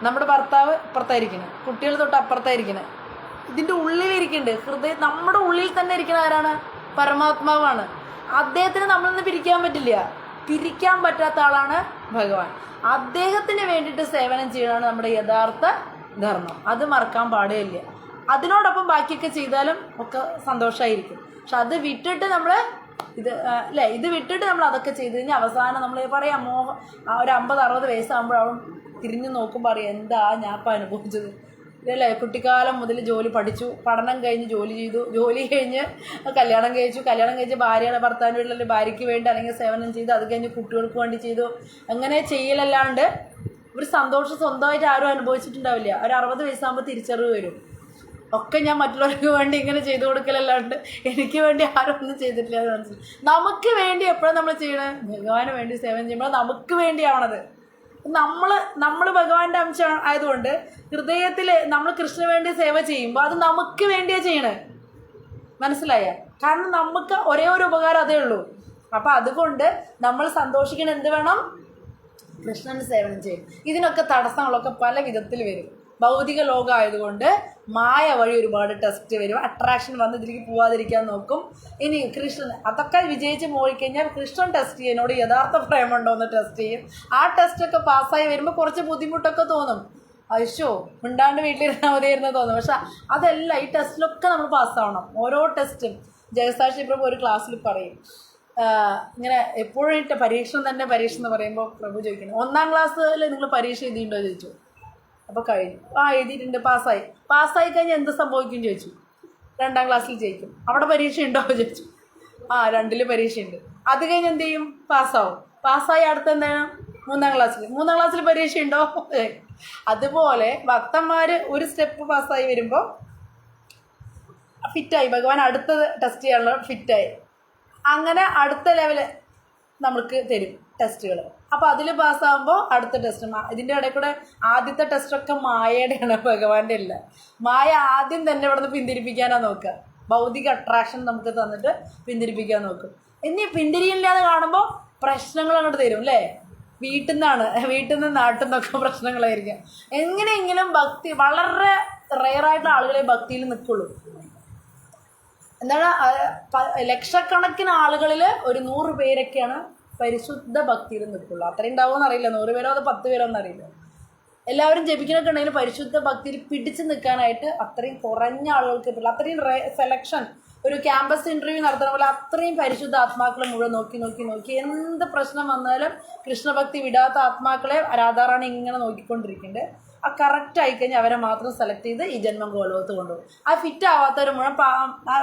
നമ്മുടെ ഭർത്താവ് അപ്പുറത്തായിരിക്കുന്നത്, കുട്ടികൾ തൊട്ട് അപ്പുറത്തായിരിക്കുന്നത്. ഇതിൻ്റെ ഉള്ളിലിരിക്കുന്നുണ്ട്. നമ്മുടെ ഉള്ളിൽ തന്നെ ഇരിക്കുന്ന ആരാണ്? പരമാത്മാവാണ്. അദ്ദേഹത്തിന് നമ്മളിന്ന് പിരിക്കാൻ പറ്റില്ല. പിരിക്കാൻ പറ്റാത്ത ആളാണ് ഭഗവാൻ. അദ്ദേഹത്തിന് വേണ്ടിയിട്ട് സേവനം ചെയ്യണമാണ് നമ്മുടെ യഥാർത്ഥ ധർമ്മം. അത് മറക്കാൻ പാടില്ല. അതിനോടൊപ്പം ബാക്കിയൊക്കെ ചെയ്താലും ഒക്കെ സന്തോഷമായിരിക്കും. പക്ഷെ അത് വിട്ടിട്ട് നമ്മൾ ഇത് വിട്ടിട്ട് നമ്മൾ അതൊക്കെ ചെയ്ത് കഴിഞ്ഞാൽ അവസാനം നമ്മൾ പറയാം ഒരു 50-60 വയസ്സാകുമ്പോഴാവും തിരിഞ്ഞു നോക്കുമ്പോൾ അറിയാം എന്താ ഞാൻ ഇപ്പം അനുഭവിച്ചത് ഇതല്ലേ. കുട്ടിക്കാലം മുതൽ പഠിച്ചു, പഠനം കഴിഞ്ഞ് ജോലി ചെയ്തു, ജോലി കഴിഞ്ഞ് കല്യാണം കഴിച്ച് ഭർത്താവിൻ്റെ വീട്ടിൽ ഭാര്യയ്ക്ക് വേണ്ടി അല്ലെങ്കിൽ സേവനം ചെയ്തു, അത് കഴിഞ്ഞ് കുട്ടികൾക്ക് വേണ്ടി ചെയ്തു. അങ്ങനെ ചെയ്യലല്ലാണ്ട് ഒരു സന്തോഷം സ്വന്തമായിട്ട് ആരും അനുഭവിച്ചിട്ടുണ്ടാവില്ല. ഒരു 60 വയസ്സാകുമ്പോൾ തിരിച്ചറിവ് വരും. ഒക്കെ ഞാൻ മറ്റുള്ളവർക്ക് വേണ്ടി ഇങ്ങനെ ചെയ്തു കൊടുക്കലല്ലാണ്ട് എനിക്ക് വേണ്ടി ആരും ഒന്നും ചെയ്തിട്ടില്ല എന്ന് മനസ്സിലായി. നമുക്ക് വേണ്ടി എപ്പോഴും നമ്മൾ ചെയ്യണേ? ഭഗവാന് വേണ്ടി സേവനം ചെയ്യുമ്പോൾ നമുക്ക് വേണ്ടിയാവണത്. നമ്മൾ ഭഗവാന്റെ അംശം ആയതുകൊണ്ട് ഹൃദയത്തിൽ നമ്മൾ കൃഷ്ണന് വേണ്ടി സേവ ചെയ്യുമ്പോൾ അത് നമുക്ക് വേണ്ടിയാണ് ചെയ്യണേ. മനസ്സിലായ? കാരണം നമുക്ക് ഒരേ ഒരു ഉപകാരം അതേ ഉള്ളൂ. അപ്പം അതുകൊണ്ട് നമ്മൾ സന്തോഷിക്കണം. എന്ത് വേണം? കൃഷ്ണന് സേവനം ചെയ്യും. ഇതിനൊക്കെ തടസ്സങ്ങളൊക്കെ പല വിധത്തിൽ വരും. ഭൗതിക ലോകമായതുകൊണ്ട് മായ വഴി ഒരുപാട് ടെസ്റ്റ് വരും. അട്രാക്ഷൻ വന്ന് ഇതിലേക്ക് പോവാതിരിക്കാൻ നോക്കും. ഇനി കൃഷ്ണൻ അതൊക്കെ വിജയിച്ച് പോയിക്കഴിഞ്ഞാൽ കൃഷ്ണൻ ടെസ്റ്റ് ചെയ്യും, എന്നോട് യഥാർത്ഥ പ്രേമുണ്ടോ എന്ന് ടെസ്റ്റ് ചെയ്യും. ആ ടെസ്റ്റൊക്കെ പാസ്സായി വരുമ്പോൾ കുറച്ച് ബുദ്ധിമുട്ടൊക്കെ തോന്നും. അയ്യോ മിണ്ടാണ്ട് വീട്ടിലിരുന്നാൽ മതിയായിരുന്നു തോന്നും. പക്ഷെ അതല്ല, ഈ ടെസ്റ്റിലൊക്കെ നമ്മൾ പാസ്സാവണം. ഓരോ ടെസ്റ്റും ജഗസാക്ഷി പ്രഭു ഒരു ക്ലാസ്സിൽ പറയും, ഇങ്ങനെ എപ്പോഴും പരീക്ഷണം തന്നെ പരീക്ഷ എന്ന് പറയുമ്പോൾ പ്രഭു ചോദിക്കുന്നു, 1ാം ക്ലാസ്സിൽ നിങ്ങൾ പരീക്ഷ എഴുതിയിട്ടുണ്ടോ ചോദിച്ചു. അപ്പോൾ കഴിഞ്ഞു. എഴുതിയിട്ടുണ്ട്, പാസ്സായി കഴിഞ്ഞാൽ എന്ത് സംഭവിക്കും ചോദിച്ചു. 2ാം ക്ലാസ്സിൽ ജയിക്കും. അവിടെ പരീക്ഷ ഉണ്ടോ ചോദിച്ചു. 2ൽ പരീക്ഷയുണ്ട്. അത് കഴിഞ്ഞ് എന്ത് ചെയ്യും? പാസ്സായി അടുത്ത എന്താണ്? 3ാം ക്ലാസ്സിൽ പരീക്ഷ ഉണ്ടോ? അതുപോലെ ഭക്തന്മാർ ഒരു സ്റ്റെപ്പ് പാസ്സായി വരുമ്പോൾ ഫിറ്റായി, ഭഗവാൻ അടുത്ത ടെസ്റ്റ് ചെയ്യാനുള്ള ഫിറ്റായി. അങ്ങനെ അടുത്ത ലെവല് നമുക്ക് തരും ടെസ്റ്റുകൾ. അപ്പോൾ അതിൽ പാസ്സാകുമ്പോൾ അടുത്ത ടെസ്റ്റ്. ഇതിൻ്റെ ഇടയിൽ കൂടെ ആദ്യത്തെ ടെസ്റ്റൊക്കെ മായയുടെയാണ്, ഭഗവാന്റെ അല്ല. മായ ആദ്യം തന്നെ ഇവിടെ നിന്ന് പിന്തിരിപ്പിക്കാനാണ് നോക്കുക. ഭൗതിക അട്രാക്ഷൻ നമുക്ക് തന്നിട്ട് പിന്തിരിപ്പിക്കാൻ നോക്കും. ഇനി പിന്തിരിയില്ലാതെ കാണുമ്പോൾ പ്രശ്നങ്ങൾ അങ്ങോട്ട് തരും അല്ലേ. വീട്ടിൽ നിന്ന് നാട്ടിൽ നിന്നൊക്കെ പ്രശ്നങ്ങളായിരിക്കും. എങ്ങനെയെങ്കിലും ഭക്തി, വളരെ റെയറായിട്ടുള്ള ആളുകളെ ഭക്തിയിൽ നിൽക്കുള്ളൂ. എന്താണ്, ലക്ഷക്കണക്കിന് ആളുകളിൽ ഒരു 100 പേരൊക്കെയാണ് പരിശുദ്ധ ഭക്തിയിൽ നിൽക്കുള്ളൂ. അത്രയും ഉണ്ടാവുമെന്ന് അറിയില്ല, 100 പേരോ അത് 10 പേരോ എന്നറിയില്ല. എല്ലാവരും ജപിക്കണൊക്കെ ഉണ്ടെങ്കിൽ പരിശുദ്ധ ഭക്തിയിൽ പിടിച്ചു നിൽക്കാനായിട്ട് അത്രയും കുറഞ്ഞ ആളുകൾക്ക് കിട്ടില്ല. അത്രയും സെലക്ഷൻ, ഒരു ക്യാമ്പസ് ഇൻ്റർവ്യൂ നടത്തുന്ന പോലെ അത്രയും പരിശുദ്ധ ആത്മാക്കളെ മുഴുവൻ നോക്കി എന്ത് പ്രശ്നം വന്നാലും കൃഷ്ണഭക്തി വിടാത്ത ആത്മാക്കളെ രാധാറാണി ഇങ്ങനെ നോക്കിക്കൊണ്ടിരിക്കുന്നുണ്ട്. ആ കറക്റ്റ് ആയിക്കഴിഞ്ഞാൽ അവരെ മാത്രം സെലക്ട് ചെയ്ത് ഈ ജന്മം ഗോലോകത്ത് കൊണ്ടുപോകും. ആ ഫിറ്റ് ആവാത്തവർ മുഴുവൻ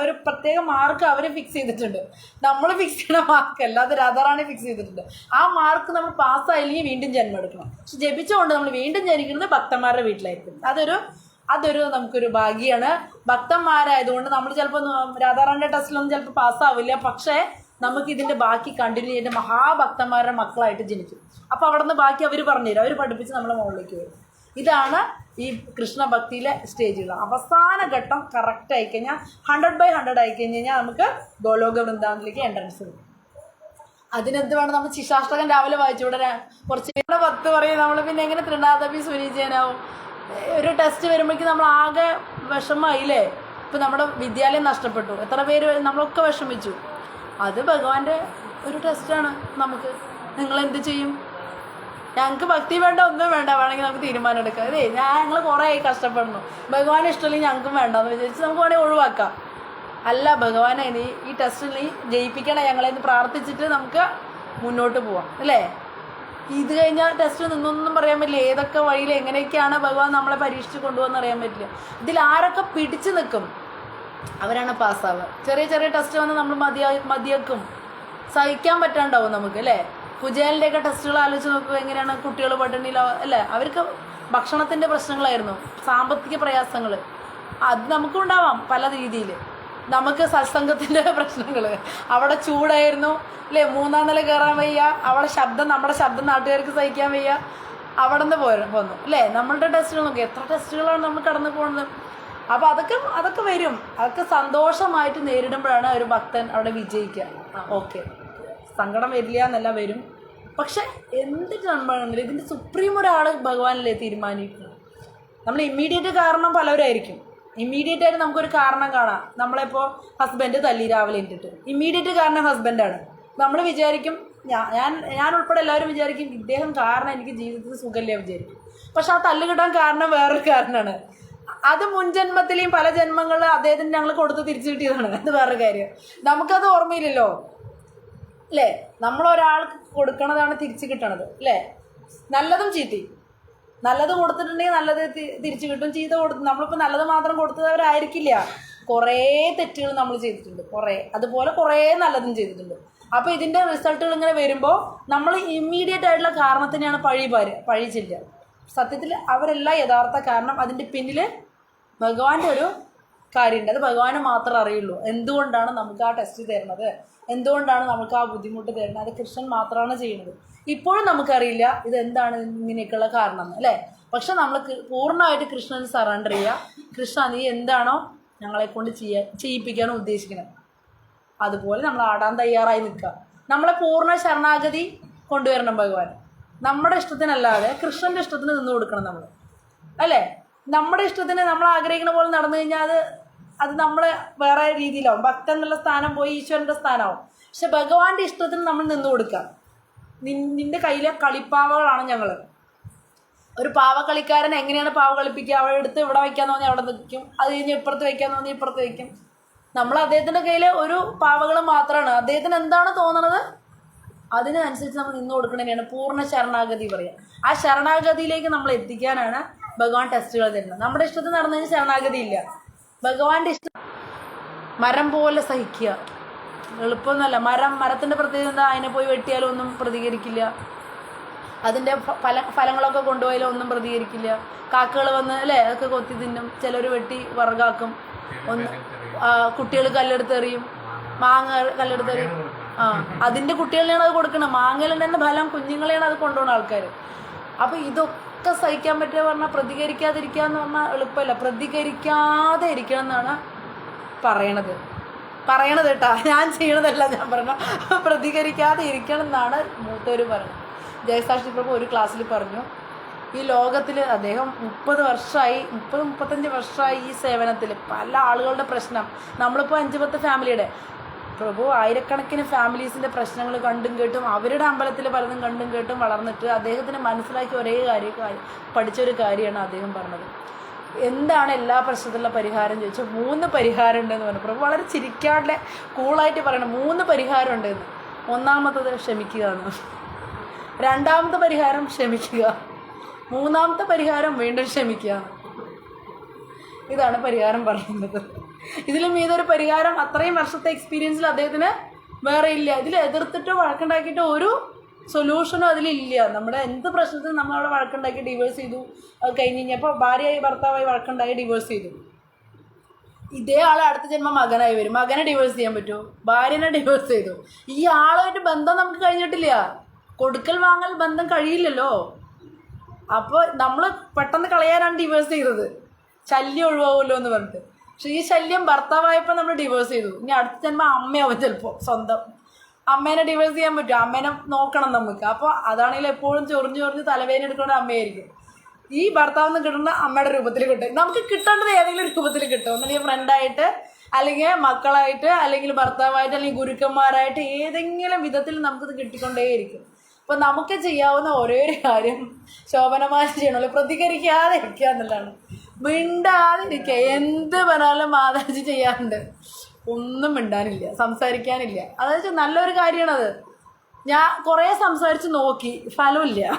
ഒരു പ്രത്യേക മാർക്ക് അവർ ഫിക്സ് ചെയ്തിട്ടുണ്ട്. നമ്മൾ ഫിക്സ് ചെയ്യുന്ന മാർക്കല്ല, അത് രാധാറാണി ഫിക്സ് ചെയ്തിട്ടുണ്ട്. ആ മാർക്ക് നമ്മൾ പാസ്സായില്ലെങ്കിൽ വീണ്ടും ജന്മം എടുക്കണം. പക്ഷെ ജപിച്ചുകൊണ്ട് നമ്മൾ വീണ്ടും ജനിക്കുന്നത് ഭക്തന്മാരുടെ വീട്ടിലായിരിക്കും. അതൊരു നമുക്കൊരു ഭാഗ്യമാണ്. ഭക്തന്മാരായതുകൊണ്ട് നമ്മൾ ചിലപ്പോൾ രാധാറാണിൻ്റെ ടെസ്റ്റിലൊന്നും ചിലപ്പോൾ പാസ്സാവില്ല. പക്ഷേ നമുക്കിതിൻ്റെ ബാക്കി കണ്ടിന്യൂ ചെയ്യേണ്ട മഹാഭക്തന്മാരുടെ മക്കളായിട്ട് ജനിക്കും. അപ്പോൾ അവിടെ നിന്ന് ബാക്കി അവർ പറഞ്ഞുതരും, അവർ പഠിപ്പിച്ച് നമ്മളെ മുകളിലേക്ക് വരും. ഇതാണ് ഈ കൃഷ്ണഭക്തിയിലെ സ്റ്റേജുകൾ. അവസാന ഘട്ടം കറക്റ്റ് ആയിക്കഴിഞ്ഞാൽ 100/100 ആയിക്കഴിഞ്ഞാൽ നമുക്ക് ഗോലോക വൃന്ദാവനത്തിലേക്ക് എൻട്രൻസ് കിട്ടും. അതിനെന്ത് വേണം? നമ്മൾ ശിശാഷ്ടകം രാവിലെ വായിച്ചു. ഇവിടെ കുറച്ച് 10 പറയും. നമ്മൾ പിന്നെ എങ്ങനെ തൃണാദപി സുനിചേനാവും? ഒരു ടെസ്റ്റ് വരുമ്പോഴേക്കും നമ്മൾ ആകെ വിഷമമായില്ലേ. ഇപ്പം നമ്മുടെ വിദ്യാലയം നഷ്ടപ്പെട്ടു, എത്ര പേര്, നമ്മളൊക്കെ വിഷമിച്ചു. അത് ഭഗവാന്റെ ഒരു ടെസ്റ്റാണ് നമുക്ക്. നിങ്ങളെന്ത് ചെയ്യും? ഞങ്ങൾക്ക് ഭക്തി വേണ്ട, ഒന്നും വേണ്ട, വേണമെങ്കിൽ നമുക്ക് തീരുമാനം എടുക്കാം. ഞങ്ങൾ കുറേ ആയി കഷ്ടപ്പെടുന്നു, ഭഗവാൻ ഇഷ്ടമില്ലെങ്കിൽ ഞങ്ങൾക്കും വേണ്ടെന്ന് വിചാരിച്ച് നമുക്ക് വേണമെങ്കിൽ ഒഴിവാക്കാം. അല്ല, ഭഗവാനെ ഈ ടെസ്റ്റിൽ ജയിപ്പിക്കണം ഞങ്ങളെന്ന് പ്രാർത്ഥിച്ചിട്ട് നമുക്ക് മുന്നോട്ട് പോവാം അല്ലേ. ഇത് കഴിഞ്ഞാൽ ടെസ്റ്റ് നിന്നൊന്നും പറയാൻ പറ്റില്ല. ഏതൊക്കെ വഴിയിൽ എങ്ങനെയൊക്കെയാണ് ഭഗവാൻ നമ്മളെ പരീക്ഷിച്ച് കൊണ്ടുപോകുന്ന അറിയാൻ പറ്റില്ല. ഇതിൽ ആരൊക്കെ പിടിച്ചു നിൽക്കും അവരാണ് പാസ്സാവുക. ചെറിയ ടെസ്റ്റ് വന്ന് നമ്മൾ മതിയാക്കും, സഹിക്കാൻ പറ്റാണ്ടാവും നമുക്ക് അല്ലേ. കുചേലിൻ്റെയൊക്കെ ടെസ്റ്റുകൾ ആലോചിച്ച് നോക്കുക. എങ്ങനെയാണ് കുട്ടികൾ പട്ടിണിയിലോ അല്ലേ. അവർക്ക് ഭക്ഷണത്തിൻ്റെ പ്രശ്നങ്ങളായിരുന്നു, സാമ്പത്തിക പ്രയാസങ്ങൾ. അത് നമുക്കും ഉണ്ടാവാം പല രീതിയിൽ. നമുക്ക് സത്സംഗത്തിൻ്റെ പ്രശ്നങ്ങൾ, അവിടെ ചൂടായിരുന്നു അല്ലേ, 3ാം നില കയറാൻ വയ്യ, അവിടെ നമ്മുടെ ശബ്ദം നാട്ടുകാർക്ക് സഹിക്കാൻ വയ്യ, അവിടെ നിന്ന് പോന്നു അല്ലേ. നമ്മളുടെ ടെസ്റ്റുകൾ നോക്കി, എത്ര ടെസ്റ്റുകളാണ് നമ്മൾ കടന്നു പോകുന്നത്. അപ്പോൾ അതൊക്കെ വരും. അതൊക്കെ സന്തോഷമായിട്ട് നേരിടുമ്പോഴാണ് ഒരു ഭക്തൻ അവിടെ വിജയിക്കുക. ഓക്കെ, സങ്കടം വരില്ല എന്നല്ല, വരും. പക്ഷെ എന്ത് ജന്മമാണെങ്കിലും ഇതിൻ്റെ സുപ്രീം ഒരാൾ ഭഗവാനല്ലേ തീരുമാനിക്കുന്നത്. നമ്മൾ ഇമ്മീഡിയറ്റ് കാരണം പലവരായിരിക്കും. ഇമ്മീഡിയറ്റ് ആയിട്ട് നമുക്കൊരു കാരണം കാണാം. നമ്മളിപ്പോൾ ഹസ്ബൻഡ് തല്ലി രാവിലെ ഇട്ടിട്ട്, ഇമ്മീഡിയറ്റ് കാരണം ഹസ്ബൻഡാണ്. നമ്മൾ വിചാരിക്കും, ഞാൻ ഉൾപ്പെടെ എല്ലാവരും വിചാരിക്കും ഇദ്ദേഹം കാരണം എനിക്ക് ജീവിതത്തിൽ സുഖമില്ല വിചാരിക്കും. പക്ഷെ ആ തല്ല് കിട്ടാൻ കാരണം വേറൊരു കാരണമാണ്. അത് മുൻജന്മത്തിലെയും പല ജന്മങ്ങളിൽ അദ്ദേഹത്തിന് ഞങ്ങൾ കൊടുത്ത് തിരിച്ചു കിട്ടിയതാണ്. അത് വേറൊരു കാര്യം. നമുക്കത് ഓർമ്മയില്ലല്ലോ അല്ലേ. നമ്മളൊരാൾക്ക് കൊടുക്കണതാണ് തിരിച്ചു കിട്ടണത് അല്ലേ. നല്ലതും ചീത്തയും. നല്ലത് കൊടുത്തിട്ടുണ്ടെങ്കിൽ നല്ലത് തിരിച്ചു കിട്ടും, ചീത്ത നമ്മളിപ്പോൾ നല്ലത് മാത്രം കൊടുത്തവരായിരിക്കില്ല. കുറേ തെറ്റുകൾ നമ്മൾ ചെയ്തിട്ടുണ്ട്, അതുപോലെ കുറേ നല്ലതും ചെയ്തിട്ടുണ്ട്. അപ്പോൾ ഇതിൻ്റെ റിസൾട്ടുകൾ ഇങ്ങനെ വരുമ്പോൾ നമ്മൾ ഇമ്മീഡിയറ്റ് ആയിട്ടുള്ള കാരണത്തിനെയാണ് പഴി ചെല്ലുക. സത്യത്തിൽ അവരെല്ലാം യഥാർത്ഥ കാരണം. അതിൻ്റെ പിന്നിൽ ഭഗവാന്റെ ഒരു കാര്യമുണ്ട്. അത് ഭഗവാന് മാത്രമേ അറിയുള്ളൂ. എന്തുകൊണ്ടാണ് നമുക്ക് ആ ടെസ്റ്റ് തരുന്നത്, എന്തുകൊണ്ടാണ് നമുക്ക് ആ ബുദ്ധിമുട്ട് തരുന്നത്, അത് കൃഷ്ണൻ മാത്രമാണ് ചെയ്യുന്നത്. ഇപ്പോഴും നമുക്കറിയില്ല ഇതെന്താണ് ഇങ്ങനെയൊക്കെയുള്ള കാരണം അല്ലേ. പക്ഷെ നമ്മൾ പൂർണ്ണമായിട്ട് കൃഷ്ണന് സറണ്ടർ ചെയ്യുക. കൃഷ്ണ, നീ എന്താണോ ഞങ്ങളെക്കൊണ്ട് ചെയ്യിപ്പിക്കാനും ഉദ്ദേശിക്കുന്നത് അതുപോലെ നമ്മൾ ആടാൻ തയ്യാറായി നിൽക്കുക. നമ്മളെ പൂർണ്ണ ശരണാഗതി കൊണ്ടുവരണം ഭഗവാൻ. നമ്മുടെ ഇഷ്ടത്തിനല്ലാതെ കൃഷ്ണൻ്റെ ഇഷ്ടത്തിന് നിന്ന് കൊടുക്കണം നമ്മൾ അല്ലേ. നമ്മുടെ ഇഷ്ടത്തിന് നമ്മൾ ആഗ്രഹിക്കുന്ന പോലെ നടന്നു കഴിഞ്ഞാൽ അത് നമ്മൾ വേറെ രീതിയിലാവും. ഭക്തൻ എന്നുള്ള സ്ഥാനം പോയി ഈശ്വരൻ്റെ സ്ഥാനമാവും. പക്ഷെ ഭഗവാന്റെ ഇഷ്ടത്തിന് നമ്മൾ നിന്ന് കൊടുക്കുക. നിൻ്റെ കയ്യിലെ കളിപ്പാവകളാണ് ഞങ്ങൾ. ഒരു പാവക്കളിക്കാരൻ എങ്ങനെയാണ് പാവ കളിപ്പിക്കുക? അവിടെ എടുത്ത് ഇവിടെ വയ്ക്കാന്ന് പറഞ്ഞാൽ അവിടെ നിൽക്കും, അത് കഴിഞ്ഞ് ഇപ്പുറത്ത് വയ്ക്കാന്ന് പറഞ്ഞാൽ ഇപ്പുറത്ത് വയ്ക്കും. നമ്മൾ അദ്ദേഹത്തിൻ്റെ കയ്യിൽ ഒരു പാവകൾ മാത്രമാണ്. അദ്ദേഹത്തിന് എന്താണ് തോന്നണത് അതിനനുസരിച്ച് നമ്മൾ നിന്ന് കൊടുക്കണതിനാണ് പൂർണ്ണ ശരണാഗതി പറയുക. ആ ശരണാഗതിയിലേക്ക് നമ്മൾ എത്തിക്കാനാണ് ഭഗവാൻ ടെസ്റ്റുകൾ തരുന്നത്. നമ്മുടെ ഇഷ്ടത്തിൽ നടന്നതിന് ശരണാഗതി ഇല്ല. ഭഗവാന്റെ ഇഷ്ടം മരം പോലെ സഹിക്കുക എളുപ്പമൊന്നുമല്ല. മരത്തിൻ്റെ പ്രത്യേകത എന്താ? അതിനെ പോയി വെട്ടിയാലും ഒന്നും പ്രതികരിക്കില്ല. അതിൻ്റെ ഫലങ്ങളൊക്കെ കൊണ്ടുപോയാലും ഒന്നും പ്രതികരിക്കില്ല. കാക്കകൾ വന്ന് അല്ലേ അതൊക്കെ കൊത്തി തിന്നും. ചിലർ വെട്ടി വറകാക്കും. കുട്ടികൾ കല്ലെടുത്തെറിയും, മാങ്ങ കല്ലെടുത്തെറിയും. അതിൻ്റെ കുട്ടികളിലാണ് അത് കൊടുക്കണം. മാങ്ങയിൽ തന്നെ ഫലം കുഞ്ഞുങ്ങളെയാണ് അത് കൊണ്ടുപോകുന്ന ആൾക്കാർ. അപ്പോൾ ഇതൊക്കെ സഹിക്കാൻ പറ്റുക പറഞ്ഞാൽ പ്രതികരിക്കാതിരിക്കുക എന്ന് പറഞ്ഞാൽ എളുപ്പമല്ല. പ്രതികരിക്കാതെ ഇരിക്കണം എന്നാണ് പറയണത് കേട്ടോ. ഞാൻ ചെയ്യണതല്ല ഞാൻ പറഞ്ഞ, പ്രതികരിക്കാതെ ഇരിക്കണം എന്നാണ് മൂത്തവർ പറയുന്നത്. ജയസാക്ഷി പ്രഭു ഒരു ക്ലാസ്സിൽ പറഞ്ഞു, ഈ ലോകത്തിൽ അദ്ദേഹം 30-35 വർഷമായി ഈ സേവനത്തിൽ. പല ആളുകളുടെ പ്രശ്നം, നമ്മളിപ്പോൾ 5-10 ഫാമിലിയുടെ പ്രഭു ആയിരക്കണക്കിന് ഫാമിലീസിൻ്റെ പ്രശ്നങ്ങൾ കണ്ടും കേട്ടും അവരുടെ അമ്പലത്തിൽ പലതും കണ്ടും കേട്ടും വളർന്നിട്ട് അദ്ദേഹത്തിന് മനസ്സിലാക്കിയ ഒരേ പഠിച്ചൊരു കാര്യമാണ് അദ്ദേഹം പറഞ്ഞത്. എന്താണ് എല്ലാ പ്രശ്നത്തിലുള്ള പരിഹാരം ചോദിച്ചാൽ 3 പരിഹാരം ഉണ്ടെന്ന് പറഞ്ഞു. പ്രഭു വളരെ ചിരിക്കാതെ കൂളായിട്ട് പറയണം 3 പരിഹാരം ഉണ്ടെന്ന്. ഒന്നാമത്തത് ക്ഷമിക്കുക എന്ന്, രണ്ടാമത്തെ പരിഹാരം ക്ഷമിക്കുക, മൂന്നാമത്തെ പരിഹാരം വീണ്ടും ക്ഷമിക്കുക. ഇതാണ് പരിഹാരം പറയുന്നത്. ഇതിലും ഇതൊരു പരിഹാരം അത്രയും വർഷത്തെ എക്സ്പീരിയൻസിൽ അദ്ദേഹത്തിന് വേറെ ഇല്ല. ഇതിൽ എതിർത്തിട്ടോ വഴക്കുണ്ടാക്കിയിട്ടോ ഒരു സൊല്യൂഷനും അതിലില്ല. നമ്മുടെ എന്ത് പ്രശ്നത്തിനും നമ്മളവിടെ വഴക്കുണ്ടാക്കി ഡിവോഴ്സ് ചെയ്തു. അത് കഴിഞ്ഞ് കഴിഞ്ഞപ്പോൾ ഭാര്യയായി ഭർത്താവായി വഴക്കുണ്ടായി ഡിവോഴ്സ് ചെയ്തു. ഇതേ ആൾ അടുത്ത ജന്മം മകനായി വരും. മകനെ ഡിവോഴ്സ് ചെയ്യാൻ പറ്റുമോ? ഭാര്യനെ ഡിവോഴ്സ് ചെയ്തു. ഈ ആളുമായിട്ട് ബന്ധം നമുക്ക് കഴിഞ്ഞിട്ടില്ല. കൊടുക്കൽ വാങ്ങൽ ബന്ധം കഴിയില്ലല്ലോ. അപ്പോൾ നമ്മൾ പെട്ടെന്ന് കളയാനാണ് ഡിവോഴ്സ് ചെയ്തത്, ശല്യം ഒഴിവാകുമല്ലോ എന്ന് പറഞ്ഞിട്ട്. പക്ഷേ ഈ ശല്യം ഭർത്താവായപ്പോൾ നമ്മൾ ഡിവോഴ്സ് ചെയ്തു. ഇനി അടുത്ത ജന്മം അമ്മയാവും ചിലപ്പോൾ. സ്വന്തം അമ്മേനെ ഡിവോഴ്സ് ചെയ്യാൻ പറ്റും? അമ്മേനെ നോക്കണം നമുക്ക്. അപ്പോൾ അതാണെങ്കിൽ എപ്പോഴും ചൊറിഞ്ഞ് തലവേദന എടുക്കുന്ന അമ്മയായിരിക്കും. ഈ ഭർത്താവെന്ന് കിട്ടുന്ന അമ്മയുടെ രൂപത്തിൽ കിട്ടും. നമുക്ക് കിട്ടേണ്ടത് ഏതെങ്കിലും രൂപത്തിൽ കിട്ടും. ഒന്നല്ലെങ്കിൽ ഫ്രണ്ടായിട്ട്, അല്ലെങ്കിൽ മക്കളായിട്ട്, അല്ലെങ്കിൽ ഭർത്താവായിട്ട്, അല്ലെങ്കിൽ ഗുരുക്കന്മാരായിട്ട്, ഏതെങ്കിലും വിധത്തിൽ നമുക്കിത് കിട്ടിക്കൊണ്ടേയിരിക്കും. അപ്പോൾ നമുക്ക് ചെയ്യാവുന്ന ഒരേ ഒരു കാര്യം ശോഭനമായി ചെയ്യണമല്ലോ, പ്രതികരിക്കാതെ ഇരിക്കുക എന്നുള്ളതാണ്. മിണ്ടാതെ ഇരിക്കുക. എന്ത് പറഞ്ഞാലും മാതാജി ചെയ്യാറുണ്ട്. ഒന്നും മിണ്ടാനില്ല, സംസാരിക്കാനില്ല. അതായത് നല്ലൊരു കാര്യമാണത്. ഞാൻ കുറേ സംസാരിച്ച് നോക്കി, ഫലമില്ല.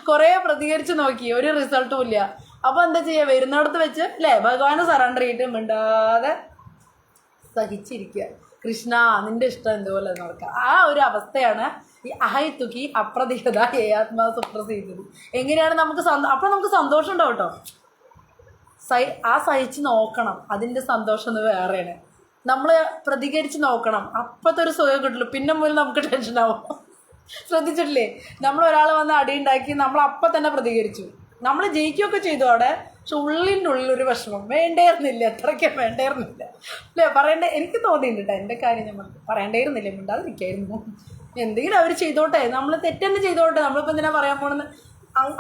കുറേ പ്രതികരിച്ച് നോക്കി, ഒരു റിസൾട്ടും ഇല്ല. അപ്പോൾ എന്താ ചെയ്യുക? വരുന്നിടത്ത് വെച്ച് അല്ലേ ഭഗവാനെ സറണ്ടർ ചെയ്തിട്ട് മിണ്ടാതെ സഹിച്ചിരിക്കുക. കൃഷ്ണ നിൻ്റെ ഇഷ്ടം എന്തുപോലെ നടക്കുക. ആ ഒരു അവസ്ഥയാണ് ഈ അഹൈത്തുക്കി അപ്രതിഹത ഏയാത്മാ സുപ്രസിദ്ധി. എങ്ങനെയാണ് നമുക്ക് അപ്പോൾ നമുക്ക് സന്തോഷം ഉണ്ടാവും കേട്ടോ. സഹിച്ച് നോക്കണം. അതിൻ്റെ സന്തോഷം ഒന്ന് വേറെയാണ്. നമ്മൾ പ്രതികരിച്ച് നോക്കണം. അപ്പോഴത്തെ ഒരു സുഖം കിട്ടുള്ളൂ. പിന്നെ മുതൽ നമുക്ക് ടെൻഷനാവും. ശ്രദ്ധിച്ചിട്ടില്ലേ? നമ്മൾ ഒരാൾ വന്ന് അടിയുണ്ടാക്കി നമ്മൾ അപ്പം തന്നെ പ്രതികരിച്ചു. നമ്മൾ ജയിക്കുകയൊക്കെ ചെയ്തു അവിടെ. പക്ഷെ ഉള്ളിൻ്റെ ഉള്ളിലൊരു വിഷമം. വേണ്ടേയിരുന്നില്ല, എത്രയ്ക്കും വേണ്ടേയിരുന്നില്ല അല്ലേ? എനിക്ക് തോന്നിയിട്ടുണ്ട് എൻ്റെ കാര്യം. നമ്മൾ പറയേണ്ടേയിരുന്നില്ല, മിണ്ടാതിരിക്കായിരുന്നു. എന്തെങ്കിലും അവർ ചെയ്തോട്ടെ, നമ്മൾ തെറ്റെന്നെ ചെയ്തോട്ടെ, നമ്മളിപ്പോൾ എന്തിനാ പറയാൻ പോണെന്ന്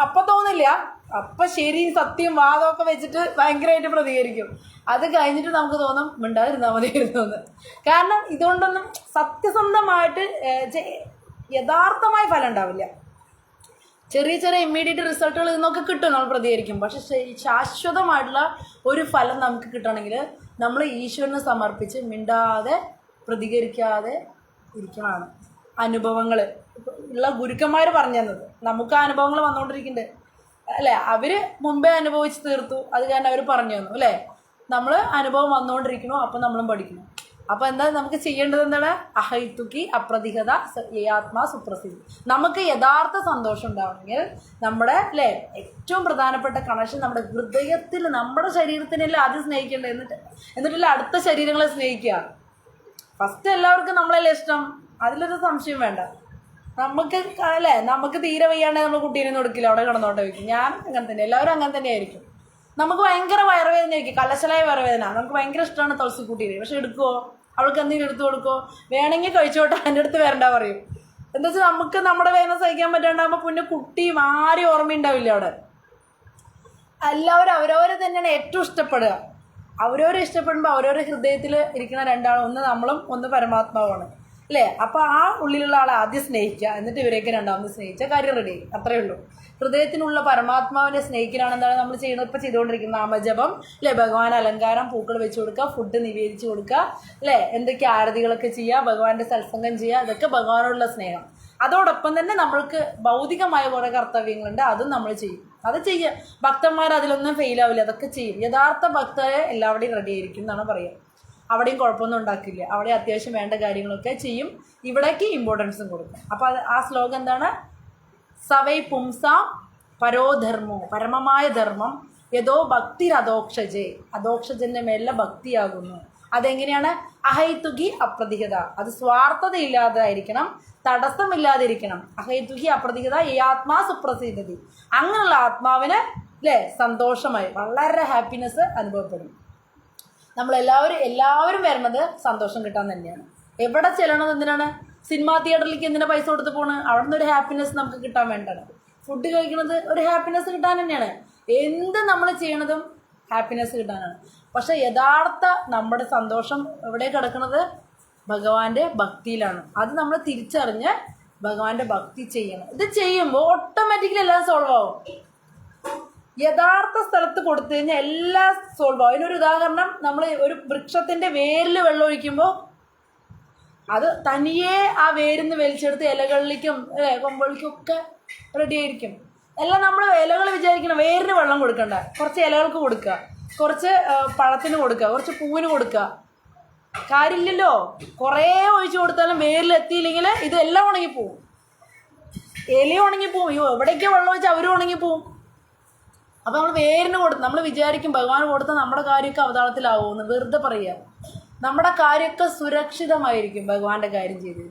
അപ്പം തോന്നില്ല. അപ്പം ശരി സത്യം വാദമൊക്കെ വെച്ചിട്ട് ഭയങ്കരമായിട്ട് പ്രതികരിക്കും. അത് കഴിഞ്ഞിട്ട് നമുക്ക് തോന്നും മിണ്ടാതിരുന്നാൽ മതിയായിരുന്നു എന്ന്. കാരണം ഇതുകൊണ്ടൊന്നും സത്യസന്ധമായിട്ട് യഥാർത്ഥമായ ഫലം ഉണ്ടാവില്ല. ചെറിയ ചെറിയ ഇമ്മീഡിയറ്റ് റിസൾട്ടുകൾ നിന്നൊക്കെ കിട്ടും നമ്മൾ പ്രതികരിക്കും. പക്ഷെ ശാശ്വതമായിട്ടുള്ള ഒരു ഫലം നമുക്ക് കിട്ടണമെങ്കിൽ നമ്മൾ ഈശ്വരനെ സമർപ്പിച്ച് മിണ്ടാതെ പ്രതികരിക്കാതെ ഇരിക്കണമാണ്. അനുഭവങ്ങൾ ഉള്ള ഗുരുക്കന്മാർ പറഞ്ഞു തന്നത് നമുക്ക് ആ അനുഭവങ്ങൾ വന്നുകൊണ്ടിരിക്കുന്നുണ്ട് അല്ലേ? അവർ മുമ്പേ അനുഭവിച്ച് തീർത്തു. അത് കാരണം അവർ പറഞ്ഞു തന്നു അല്ലേ? നമ്മൾ അനുഭവം വന്നുകൊണ്ടിരിക്കണു. അപ്പം നമ്മളും പഠിക്കണം. അപ്പോൾ എന്താ നമുക്ക് ചെയ്യേണ്ടത്? എന്താണ്? അഹൈത്തുക്കി അപ്രതിഹത ആത്മാ സുപ്രസിദ്ധി. നമുക്ക് യഥാർത്ഥ സന്തോഷം ഉണ്ടാവണമെങ്കിൽ നമ്മുടെ അല്ലേ ഏറ്റവും പ്രധാനപ്പെട്ട കണക്ഷൻ നമ്മുടെ ഹൃദയത്തിൽ, നമ്മുടെ ശരീരത്തിനെല്ലാം ആദ്യം സ്നേഹിക്കേണ്ടത്. എന്നിട്ടല്ല അടുത്ത ശരീരങ്ങളെ സ്നേഹിക്കുക. ഫസ്റ്റ് എല്ലാവർക്കും നമ്മളല്ലേ ഇഷ്ടം, അതിലൊരു സംശയം വേണ്ട. നമുക്ക് അല്ലേ നമുക്ക് തീരെ വയ്യാണ്ട് നമ്മൾ കുട്ടീനെ കൊടുക്കില്ല, അവിടെ കിടന്നോട്ടെ വയ്ക്കും. ഞാൻ അങ്ങനെ തന്നെ, എല്ലാവരും അങ്ങനെ തന്നെ ആയിരിക്കും. നമുക്ക് ഭയങ്കര വയറുവേദന ആയിരിക്കും, കലശലായ വയറുവേദന. നമുക്ക് ഭയങ്കര ഇഷ്ടമാണ് തുളസിക്കുട്ടീനെ. പക്ഷെ എടുക്കുമോ? അവൾക്ക് എന്തെങ്കിലും എടുത്തു കൊടുക്കുമോ? വേണമെങ്കിൽ കഴിച്ചോട്ടെ, എൻ്റെ അടുത്ത് വരണ്ട പറയും. എന്താ വെച്ചാൽ നമുക്ക് നമ്മുടെ വേദന സഹിക്കാൻ പറ്റാണ്ടാകുമ്പോൾ പിന്നെ കുട്ടിയും ആരും ഓർമ്മയുണ്ടാവില്ല അവിടെ. എല്ലാവരും അവരവരെ തന്നെയാണ് ഏറ്റവും ഇഷ്ടപ്പെടുക. അവരവരെ ഇഷ്ടപ്പെടുമ്പോൾ അവരവരുടെ ഹൃദയത്തിൽ ഇരിക്കുന്ന രണ്ടാളും, ഒന്ന് നമ്മളും ഒന്ന് പരമാത്മാവുമാണ്. അല്ലേ? അപ്പോൾ ആ ഉള്ളിലുള്ള ആളെ ആദ്യം സ്നേഹിക്കുക, എന്നിട്ട് ഇവരെയൊക്കെ രണ്ടാമത് സ്നേഹിച്ച കാര്യം റെഡി. അത്രയേ ഉള്ളൂ. ഹൃദയത്തിനുള്ള പരമാത്മാവിനെ സ്നേഹിക്കലാണ് എന്താണ് നമ്മൾ ചെയ്യുന്നത്, ഇപ്പോൾ ചെയ്തുകൊണ്ടിരിക്കുന്ന നാമജപം അല്ലേ, ഭഗവാൻ അലങ്കാരം, പൂക്കൾ വെച്ച് കൊടുക്കുക, ഫുഡ് നിവേദിച്ച് കൊടുക്കുക അല്ലേ, എന്തൊക്കെ ആരതികളൊക്കെ ചെയ്യുക, ഭഗവാന്റെ സത്സംഗം ചെയ്യുക, ഇതൊക്കെ ഭഗവാനോടുള്ള സ്നേഹം. അതോടൊപ്പം തന്നെ നമ്മൾക്ക് ഭൗതികമായ കുറേ കർത്തവ്യങ്ങളുണ്ട്, അതും നമ്മൾ ചെയ്യും. അത് ചെയ്യുക. ഭക്തന്മാർ അതിലൊന്നും ഫെയിലാവില്ല, അതൊക്കെ ചെയ്യും. യഥാർത്ഥ ഭക്തരെ എല്ലാവരുടെയും റെഡി ആയിരിക്കും എന്നാണ് പറയുക. അവിടെയും കുഴപ്പമൊന്നും ഉണ്ടാക്കില്ല, അവിടെ അത്യാവശ്യം വേണ്ട കാര്യങ്ങളൊക്കെ ചെയ്യും, ഇവിടേക്ക് ഇമ്പോർട്ടൻസും കൊടുക്കും. അപ്പോൾ ആ ശ്ലോകം എന്താണ്? സവൈ പുംസാം പരോധർമ്മോ, പരമമായ ധർമ്മം, യഥോ ഭക്തിരധോക്ഷജേ, അധോക്ഷജൻ്റെ മേലെ ഭക്തിയാകുന്നു. അതെങ്ങനെയാണ്? അഹൈതുകി അപ്രതിഹത, അത് സ്വാർത്ഥതയില്ലാതായിരിക്കണം, തടസ്സമില്ലാതിരിക്കണം. അഹൈതുകി അപ്രതിഹത ഈ ആത്മാ സുപ്രസിദ്ധതി, അങ്ങനെയുള്ള ആത്മാവിന് അല്ലേ സന്തോഷമായി വളരെ ഹാപ്പിനെസ് അനുഭവപ്പെടും. എല്ലാവരും വരണത് സന്തോഷം കിട്ടാൻ തന്നെയാണ്. എവിടെ ചെല്ലണത് എന്തിനാണ്? സിനിമാ തിയേറ്ററിലേക്ക് എന്തിനാ പൈസ കൊടുത്ത് പോകണം? അവിടെ നിന്ന് ഒരു ഹാപ്പിനെസ് നമുക്ക് കിട്ടാൻ വേണ്ടിയാണ്. ഫുഡ് കഴിക്കുന്നത് ഒരു ഹാപ്പിനെസ് കിട്ടാൻ തന്നെയാണ്. എന്ത് നമ്മൾ ചെയ്യണതും ഹാപ്പിനെസ് കിട്ടാനാണ്. പക്ഷെ യഥാർത്ഥ നമ്മുടെ സന്തോഷം എവിടെ കിടക്കുന്നത്? ഭഗവാന്റെ ഭക്തിയിലാണ്. അത് നമ്മൾ തിരിച്ചറിഞ്ഞ് ഭഗവാന്റെ ഭക്തി ചെയ്യണം. ഇത് ചെയ്യുമ്പോൾ ഓട്ടോമാറ്റിക്കലി എല്ലാം സോൾവ് ആവും. യഥാർത്ഥ സ്ഥലത്ത് കൊടുത്തു കഴിഞ്ഞാൽ എല്ലാം സോൾവ് ആവും. അതിനൊരു ഉദാഹരണം, നമ്മൾ ഒരു വൃക്ഷത്തിൻ്റെ വേരിൽ വെള്ളം ഒഴിക്കുമ്പോൾ അത് തനിയെ ആ വേരിന്ന് വലിച്ചെടുത്ത് ഇലകളിലേക്കും കൊമ്പുകളിലേക്കും ഒക്കെ റെഡി ആയിരിക്കും. എല്ലാം നമ്മൾ ഇലകൾ വിചാരിക്കണം വേരിന് വെള്ളം കൊടുക്കണ്ട, കുറച്ച് ഇലകൾക്ക് കൊടുക്കുക, കുറച്ച് പഴത്തിന് കൊടുക്കുക, കുറച്ച് പൂവിന് കൊടുക്കുക. കാര്യമില്ലല്ലോ. കുറേ ഒഴിച്ചു കൊടുത്താലും വേരിലെത്തിയില്ലെങ്കിൽ ഇതെല്ലാം ഉണങ്ങിപ്പോവും, ഇലയും ഉണങ്ങിപ്പോവും. എവിടേക്കാണ് വെള്ളം ഒഴിച്ചാൽ അവരും ഉണങ്ങിപ്പോവും. അപ്പോൾ നമ്മൾ വേരിന് കൊടുത്ത് നമ്മൾ വിചാരിക്കും ഭഗവാൻ കൊടുത്ത നമ്മുടെ കാര്യമൊക്കെ അവതാളത്തിലാവുമെന്ന്. വെറുതെ പറയുക. നമ്മുടെ കാര്യമൊക്കെ സുരക്ഷിതമായിരിക്കും ഭഗവാന്റെ കാര്യം ചെയ്ത്.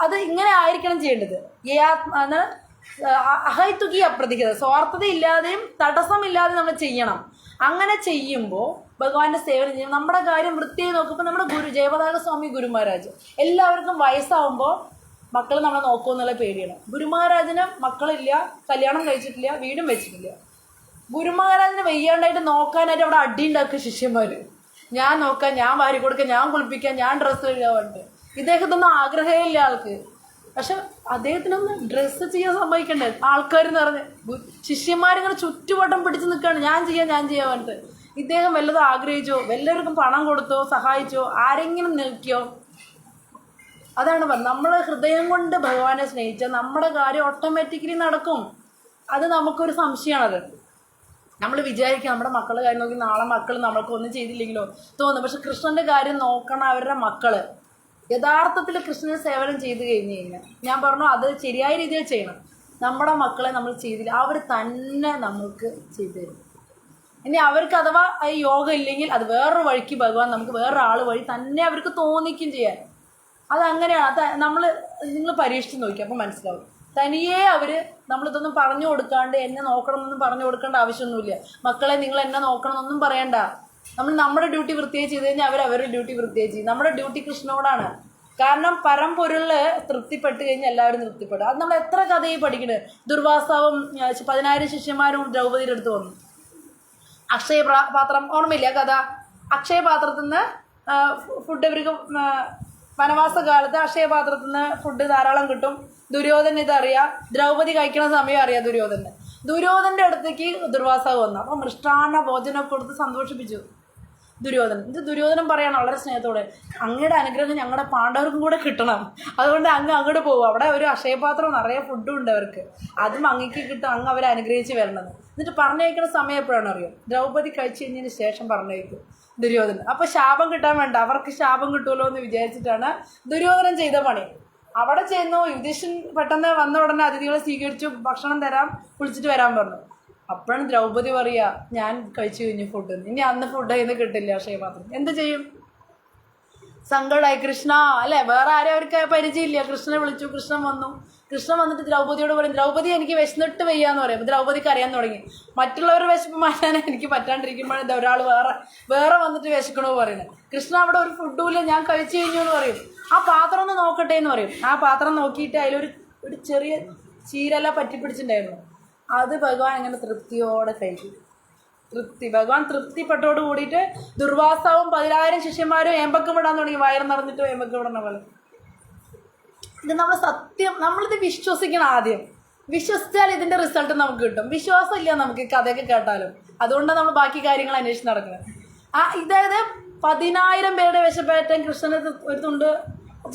അത് ഇങ്ങനെ ആയിരിക്കണം ചെയ്യേണ്ടത്. അഹൈതുകി അപ്രതിഹത, സ്വാർത്ഥതയില്ലാതെയും തടസ്സമില്ലാതെയും നമ്മൾ ചെയ്യണം. അങ്ങനെ ചെയ്യുമ്പോൾ ഭഗവാന്റെ സേവനം ചെയ്യും. നമ്മുടെ കാര്യം വൃത്തിയായി നോക്കുമ്പോൾ നമ്മുടെ ജയപതാക സ്വാമി ഗുരു മഹാരാജ് എല്ലാവർക്കും വയസ്സാവുമ്പോൾ മക്കൾ നമ്മളെ നോക്കുമെന്നുള്ള പേടിയാണ്. ഗുരു മഹാരാജിന് മക്കളില്ല, കല്യാണം കഴിച്ചിട്ടില്ല, വീടും വെച്ചിട്ടില്ല. ഗുരു മഹാരാജിന് വയ്യാണ്ടായിട്ട് നോക്കാനായിട്ട് അവിടെ അടി ഉണ്ടാക്കുക ശിഷ്യന്മാർ. ഞാൻ നോക്കാം, ഞാൻ വാരി കൊടുക്കാം, ഞാൻ കുളിപ്പിക്കാം, ഞാൻ ഡ്രസ്സ് കഴുകാൻ വേണ്ടി. ഇദ്ദേഹത്തൊന്നും ആഗ്രഹമില്ല ആൾക്ക്. പക്ഷെ അദ്ദേഹത്തിനൊന്ന് ഡ്രസ്സ് ചെയ്യാൻ സമ്മതിക്കണ്ടേ ആൾക്കാരെന്ന് പറഞ്ഞ് ശിഷ്യന്മാരിങ്ങനെ ചുറ്റുവട്ടം പിടിച്ച് നിൽക്കുകയാണ്, ഞാൻ ചെയ്യാൻ വേണ്ടിട്ട്. ഇദ്ദേഹം വല്ലതും ആഗ്രഹിച്ചോ, വല്ലവർക്കും പണം കൊടുത്തോ, സഹായിച്ചോ, ആരെങ്കിലും നിൽക്കിയോ? അതാണ് പറഞ്ഞത്. നമ്മൾ ഹൃദയം കൊണ്ട് ഭഗവാനെ സ്നേഹിച്ചാൽ നമ്മുടെ കാര്യം ഓട്ടോമാറ്റിക്കലി നടക്കും. അത് നമുക്കൊരു സംശയമാണത്. നമ്മൾ വിചാരിക്കുക നമ്മുടെ മക്കളുടെ കാര്യം നോക്കി നാളെ മക്കൾ നമ്മൾക്കൊന്നും ചെയ്തില്ലെങ്കിലോ തോന്നും. പക്ഷെ കൃഷ്ണൻ്റെ കാര്യം നോക്കണം അവരുടെ മക്കൾ. യഥാർത്ഥത്തിൽ കൃഷ്ണന് സേവനം ചെയ്ത് കഴിഞ്ഞ് കഴിഞ്ഞാൽ ഞാൻ പറഞ്ഞു അത് ശരിയായ രീതിയിൽ ചെയ്യണം. നമ്മുടെ മക്കളെ നമ്മൾ ചെയ്തില്ല, അവർ തന്നെ നമ്മൾക്ക് ചെയ്തു തരും. ഇനി അവർക്ക് അഥവാ ഈ യോഗ ഇല്ലെങ്കിൽ അത് വേറൊരു വഴിക്ക് ഭഗവാൻ നമുക്ക് വേറൊരാൾ വഴി തന്നെ അവർക്ക് തോന്നിക്കും ചെയ്യാൻ. അതങ്ങനെയാണ്. നിങ്ങൾ പരീക്ഷിച്ച് നോക്കി അപ്പോൾ മനസ്സിലാവും. തനിയെ അവർ നമ്മളിതൊന്നും പറഞ്ഞു കൊടുക്കാണ്ട് എന്നെ നോക്കണമെന്നൊന്നും പറഞ്ഞു കൊടുക്കേണ്ട ആവശ്യമൊന്നുമില്ല. മക്കളെ നിങ്ങൾ എന്നെ നോക്കണമെന്നൊന്നും പറയണ്ട. നമ്മുടെ ഡ്യൂട്ടി വൃത്തിയായി ചെയ്ത് കഴിഞ്ഞാൽ അവരുടെ ഡ്യൂട്ടി വൃത്തിയായി ചെയ്യും. നമ്മുടെ ഡ്യൂട്ടി കൃഷ്ണനോടാണ്. കാരണം പരമ്പൊരുള് തൃപ്തിപ്പെട്ട് കഴിഞ്ഞാൽ എല്ലാവരും തൃപ്തിപ്പെടും. അത് നമ്മൾ എത്ര കഥയായി പഠിക്കുന്നത്. ദുർവാസാവും 10,000 ശിഷ്യന്മാരും ദ്രൗപതിയുടെ അടുത്ത് വന്നു. അക്ഷയപാത്രം ഓർമ്മയില്ല കഥ? അക്ഷയപാത്രത്തിൽ നിന്ന് ഫുഡ് ഇവർക്ക് വനവാസ കാലത്ത് അക്ഷയപാത്രത്തിൽ നിന്ന് ഫുഡ് ധാരാളം കിട്ടും. ദുര്യോധന ഇതറിയാം, ദ്രൗപദി കഴിക്കണ സമയം അറിയാം ദുര്യോധൻ്റെ അടുത്തേക്ക് ദുർവാസാവ് വന്നു. അപ്പം മൃഷ്ടാന്ന ഭോജനമൊക്കെ കൊടുത്ത് സന്തോഷിപ്പിച്ചു ദുര്യോധനൻ പറയാണ് വളരെ സ്നേഹത്തോടെ, അങ്ങയുടെ അനുഗ്രഹം ഞങ്ങളുടെ പാണ്ഡവർക്കും കൂടെ കിട്ടണം, അതുകൊണ്ട് അങ്ങോട്ട് പോകും. അവിടെ ഒരു അക്ഷയപാത്രം നിറയെ ഫുഡും ഉണ്ട് അവർക്ക്, അതും അങ്ങക്ക് കിട്ടും, അവരെ അനുഗ്രഹിച്ച് വരണത്. എന്നിട്ട് പറഞ്ഞയക്കുന്ന സമയം എപ്പോഴാണ് അറിയോ? ദ്രൗപദി കഴിച്ചു കഴിഞ്ഞതിന് ശേഷം പറഞ്ഞയക്കും ദുര്യോധനൻ. അപ്പോൾ ശാപം കിട്ടാൻ വേണ്ട, അവർക്ക് ശാപം കിട്ടുമല്ലോ എന്ന് വിചാരിച്ചിട്ടാണ് ദുര്യോധനൻ ചെയ്ത പണി. അവിടെ ചെന്നു. യുധിഷ്ഠിരൻ പെട്ടെന്ന് വന്ന ഉടനെ അതിഥികളെ സ്വീകരിച്ചു, ഭക്ഷണം തരാം, കുളിച്ചിട്ട് വരാൻ പറഞ്ഞു. അപ്പോഴാണ് ദ്രൗപദി പറയുക, ഞാൻ കഴിച്ചു കഴിഞ്ഞു ഫുഡ്, ഇനി അന്ന് ഫുഡ് അതിന് കിട്ടില്ല അക്ഷയപാത്രം. എന്ത് ചെയ്യും? സങ്കടമായി. കൃഷ്ണ അല്ലേ, വേറെ ആരും അവർക്ക് പരിചയമില്ല. കൃഷ്ണനെ വിളിച്ചു, കൃഷ്ണൻ വന്നു. കൃഷ്ണൻ വന്നിട്ട് ദ്രൗപദിയോട് പറയും, ദ്രൗപദി എനിക്ക് വിശന്നിട്ട് വയ്യാന്ന് പറയും. അപ്പോൾ ദ്രൗപദിക്ക് അറിയാൻ തുടങ്ങി മറ്റുള്ളവരുടെ വിശപ്പ് മാറ്റാൻ എനിക്ക് പറ്റാണ്ടിരിക്കുമ്പോഴാണ് ഒരാൾ വേറെ വന്നിട്ട് വിശക്കണോ പറയുന്നത്. കൃഷ്ണ അവിടെ ഒരു ഫുഡും ഇല്ല, ഞാൻ കഴിച്ചു കഴിഞ്ഞു എന്ന് പറയും. ആ പാത്രം ഒന്ന് നോക്കട്ടെ എന്ന് പറയും. ആ പാത്രം നോക്കിയിട്ട് അതിലൊരു ചെറിയ ചീരല പറ്റിപ്പിടിച്ചിട്ടുണ്ടായിരുന്നു. അത് ഭഗവാൻ അങ്ങനെ തൃപ്തിയോടെ കഴിക്കും. ഭഗവാൻ തൃപ്തിപ്പെട്ടോട് കൂടിയിട്ട് ദുർവാസാവും 10,000 ശിഷ്യന്മാരും ഏമ്പക്കം വിടാൻ തുടങ്ങി. വയറ് നിറഞ്ഞിട്ട് ഏമ്പക്കം വിടണ പോലെ. ഇത് നമ്മൾ സത്യം, നമ്മളിത് വിശ്വസിക്കണം ആദ്യം. വിശ്വസിച്ചാൽ ഇതിൻ്റെ റിസൾട്ട് നമുക്ക് കിട്ടും. വിശ്വാസമില്ല നമുക്ക് കഥയൊക്കെ കേട്ടാലും. അതുകൊണ്ടാണ് നമ്മൾ ബാക്കി കാര്യങ്ങൾ അന്വേഷിച്ച് നടക്കുന്നത്. ഇതായത് 10,000 പേരുടെ വിശപ്പേറ്റാൻ കൃഷ്ണന് ഒരു തുണ്ട്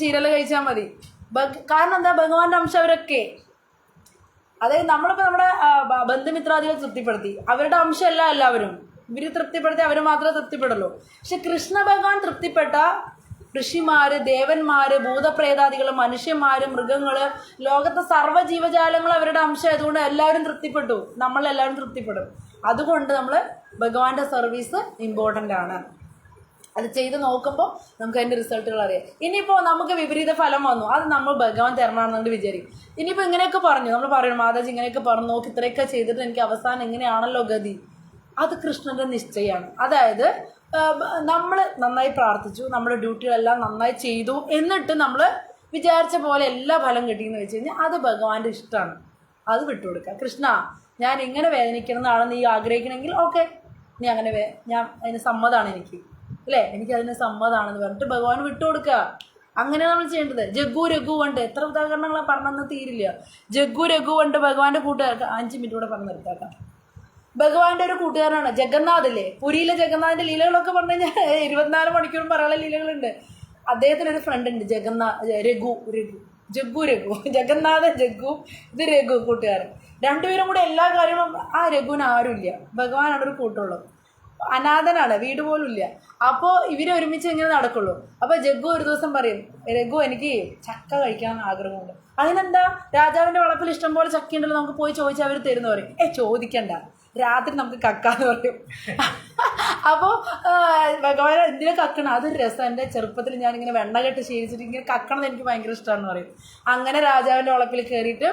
ചീരൽ കഴിച്ചാൽ മതി. കാരണം എന്താ, ഭഗവാന്റെ അംശം അവരൊക്കെ. അതായത് നമ്മളിപ്പോൾ നമ്മുടെ ബന്ധുമിത്രാദികൾ തൃപ്തിപ്പെടുത്തി, അവരുടെ അംശമല്ല എല്ലാവരും. ഇവർ തൃപ്തിപ്പെടുത്തി അവർ മാത്രമേ തൃപ്തിപ്പെടുള്ളൂ. പക്ഷെ കൃഷ്ണ ഭഗവാൻ തൃപ്തിപ്പെട്ട ഋഷിമാര്, ദേവന്മാര്, ഭൂതപ്രേതാദികൾ, മനുഷ്യന്മാര്, മൃഗങ്ങള്, ലോകത്തെ സർവ്വ ജീവജാലങ്ങൾ അവരുടെ അംശമായതുകൊണ്ട് എല്ലാവരും തൃപ്തിപ്പെട്ടു. നമ്മളെല്ലാവരും തൃപ്തിപ്പെടും. അതുകൊണ്ട് നമ്മൾ ഭഗവാന്റെ സർവീസ് ഇമ്പോർട്ടൻ്റ് ആണ്. അത് ചെയ്ത് നോക്കുമ്പോൾ നമുക്ക് അതിൻ്റെ റിസൾട്ടുകൾ അറിയാം. ഇനിയിപ്പോൾ നമുക്ക് വിപരീത ഫലം വന്നു, അത് നമ്മൾ ഭഗവാൻ തരണമെന്നുകൊണ്ട് വിചാരിക്കും. ഇനിയിപ്പോൾ ഇങ്ങനെയൊക്കെ പറഞ്ഞു, നമ്മൾ പറയണം മാതാജി ഇങ്ങനെയൊക്കെ പറഞ്ഞു, നോക്കി ഇത്രയൊക്കെ ചെയ്തിട്ട് എനിക്ക് അവസാനം എങ്ങനെയാണല്ലോ ഗതി. അത് കൃഷ്ണൻ്റെ നിശ്ചയമാണ്. അതായത് നമ്മൾ നന്നായി പ്രാർത്ഥിച്ചു, നമ്മുടെ ഡ്യൂട്ടികളെല്ലാം നന്നായി ചെയ്തു, എന്നിട്ട് നമ്മൾ വിചാരിച്ച പോലെ എല്ലാ ഫലം കിട്ടിയെന്ന് വെച്ച് കഴിഞ്ഞാൽ അത് ഭഗവാന്റെ ഇഷ്ടമാണ്. അത് വിട്ടുകൊടുക്കുക. കൃഷ്ണ, ഞാൻ ഇങ്ങനെ വേദനിക്കണം എന്നാണ് നീ ആഗ്രഹിക്കണമെങ്കിൽ ഓക്കെ, നീ അങ്ങനെ ഞാൻ അതിന് സമ്മതമാണ് എനിക്ക്, അല്ലേ, എനിക്കതിന് സമ്മതമാണെന്ന് പറഞ്ഞിട്ട് ഭഗവാൻ വിട്ടുകൊടുക്കുക. അങ്ങനെയാണ് നമ്മൾ ചെയ്യേണ്ടത്. ജഗ്ഗു രഘു ഉണ്ട്, എത്ര ഉദാഹരണങ്ങൾ പറഞ്ഞെന്ന് തീരില്ല. ജഗ്ഗു രഘു ഉണ്ട് ഭഗവാന്റെ കൂട്ടുകാർക്ക്. 5 മിനിറ്റ് കൂടെ പറഞ്ഞ് നിർത്താക്കാം. ഭഗവാന്റെ ഒരു കൂട്ടുകാരനാണ് ജഗന്നാഥ്. ഇല്ലേ, പുരിയിലെ ജഗന്നാഥിന്റെ ലീലകളൊക്കെ പറഞ്ഞു കഴിഞ്ഞാൽ 24 മണിക്കൂറും പറയാനുള്ള ലീലകളുണ്ട്. അദ്ദേഹത്തിനൊരു ഫ്രണ്ട് ഉണ്ട്, രഘു. ജഗന്നാഥ ജഗ്ഗു, ഇത് രഘു കൂട്ടുകാരൻ. രണ്ടുപേരും കൂടെ എല്ലാ കാര്യങ്ങളും. ആ രഘുവിന് ആരുമില്ല, ഭഗവാനാണ് ഒരു കൂട്ടുള്ളൂ. അനാഥനാണ്, വീട് പോലും ഇല്ല. അപ്പോൾ ഇവരെ ഒരുമിച്ച് ഇങ്ങനെ നടക്കുള്ളൂ. അപ്പോൾ ജഗ്ഗു ഒരു ദിവസം പറയും, രഘു എനിക്ക് ചക്ക കഴിക്കാൻ ആഗ്രഹമുണ്ട്. അതിനെന്താ, രാജാവിൻ്റെ വളപ്പിൽ ഇഷ്ടം പോലെ ചക്ക ഉണ്ടല്ലോ, നമുക്ക് പോയി ചോദിച്ചാൽ അവർ തരുന്ന പറയും. ചോദിക്കണ്ട, രാത്രി നമുക്ക് കക്കാന്ന് പറയും. അപ്പോൾ ഭഗവാൻ എന്തിനാ കക്കണം, അതൊരു രസം. എൻ്റെ ചെറുപ്പത്തിൽ ഞാനിങ്ങനെ വെണ്ണ കെട്ട് ശീലിച്ചിട്ട് ഇങ്ങനെ കക്കണം എനിക്ക് ഭയങ്കര ഇഷ്ടമാണെന്ന് പറയും. അങ്ങനെ രാജാവിൻ്റെ വളപ്പിൽ കയറിയിട്ട്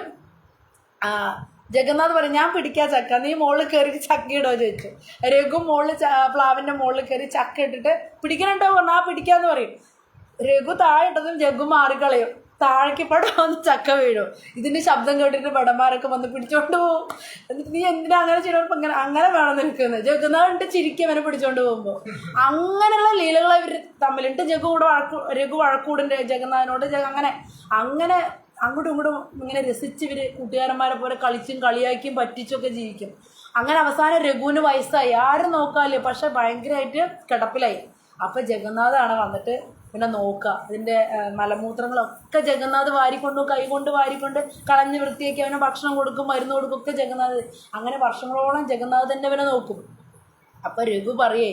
ജഗന്നാഥ് പറയും, ഞാൻ പിടിക്കാം ചക്ക, നീ മുകളിൽ കയറിയിട്ട് ചക്ക ഇടോ ചോദിച്ചു. രഘു പ്ലാവിൻ്റെ മുകളിൽ കയറി ചക്ക ഇട്ടിട്ട് പിടിക്കണുണ്ടോ പറഞ്ഞു, ആ പിടിക്കാന്ന് പറയും. രഘു താഴെ ഇട്ടതും ജഗ്ഗു മാറിക്കളയും. താഴേക്ക് പടം വന്ന് ചക്ക വീഴും. ഇതിൻ്റെ ശബ്ദം കേട്ടിട്ട് പടന്മാരൊക്കെ വന്ന് പിടിച്ചോണ്ട് പോകും. എന്നിട്ട് നീ എന്തിനാ അങ്ങനെ ചെയ്യണം, അങ്ങനെ വേണം നിൽക്കുന്നത്. ജഗന്നാഥിട്ട് ചിരിക്കും അവനെ പിടിച്ചോണ്ട് പോകുമ്പോൾ. അങ്ങനെയുള്ള ലീലകളെ ഇവർ തമ്മിലിട്ട് രഘു വഴക്കൂടിൻ്റെ ജഗന്നാഥിനോട്. അങ്ങനെ അങ്ങോട്ടും ഇങ്ങോട്ടും ഇങ്ങനെ രസിച്ച് ഇവർ കൂട്ടുകാരന്മാരെ പോലെ കളിച്ചും കളിയാക്കിയും പറ്റിച്ചൊക്കെ ജീവിക്കും. അങ്ങനെ അവസാനം രഘുവിന് വയസ്സായി, ആരും നോക്കാല്ലേ, പക്ഷെ ഭയങ്കരമായിട്ട് കിടപ്പിലായി. അപ്പം ജഗന്നാഥാണ് വന്നിട്ട് പിന്നെ നോക്കുക. ഇതിൻ്റെ മലമൂത്രങ്ങളൊക്കെ ജഗന്നാഥ് വാരിക്കൊണ്ടു, കൈകൊണ്ട് വാരിക്കൊണ്ട് കളഞ്ഞ് വൃത്തിയാക്കി അവന് ഭക്ഷണം കൊടുക്കും, മരുന്ന് കൊടുക്കും ഒക്കെ ജഗന്നാഥ്. അങ്ങനെ വർഷങ്ങളോളം ജഗന്നാഥ് തന്നെ അവനെ നോക്കും. അപ്പം രഘു പറയേ,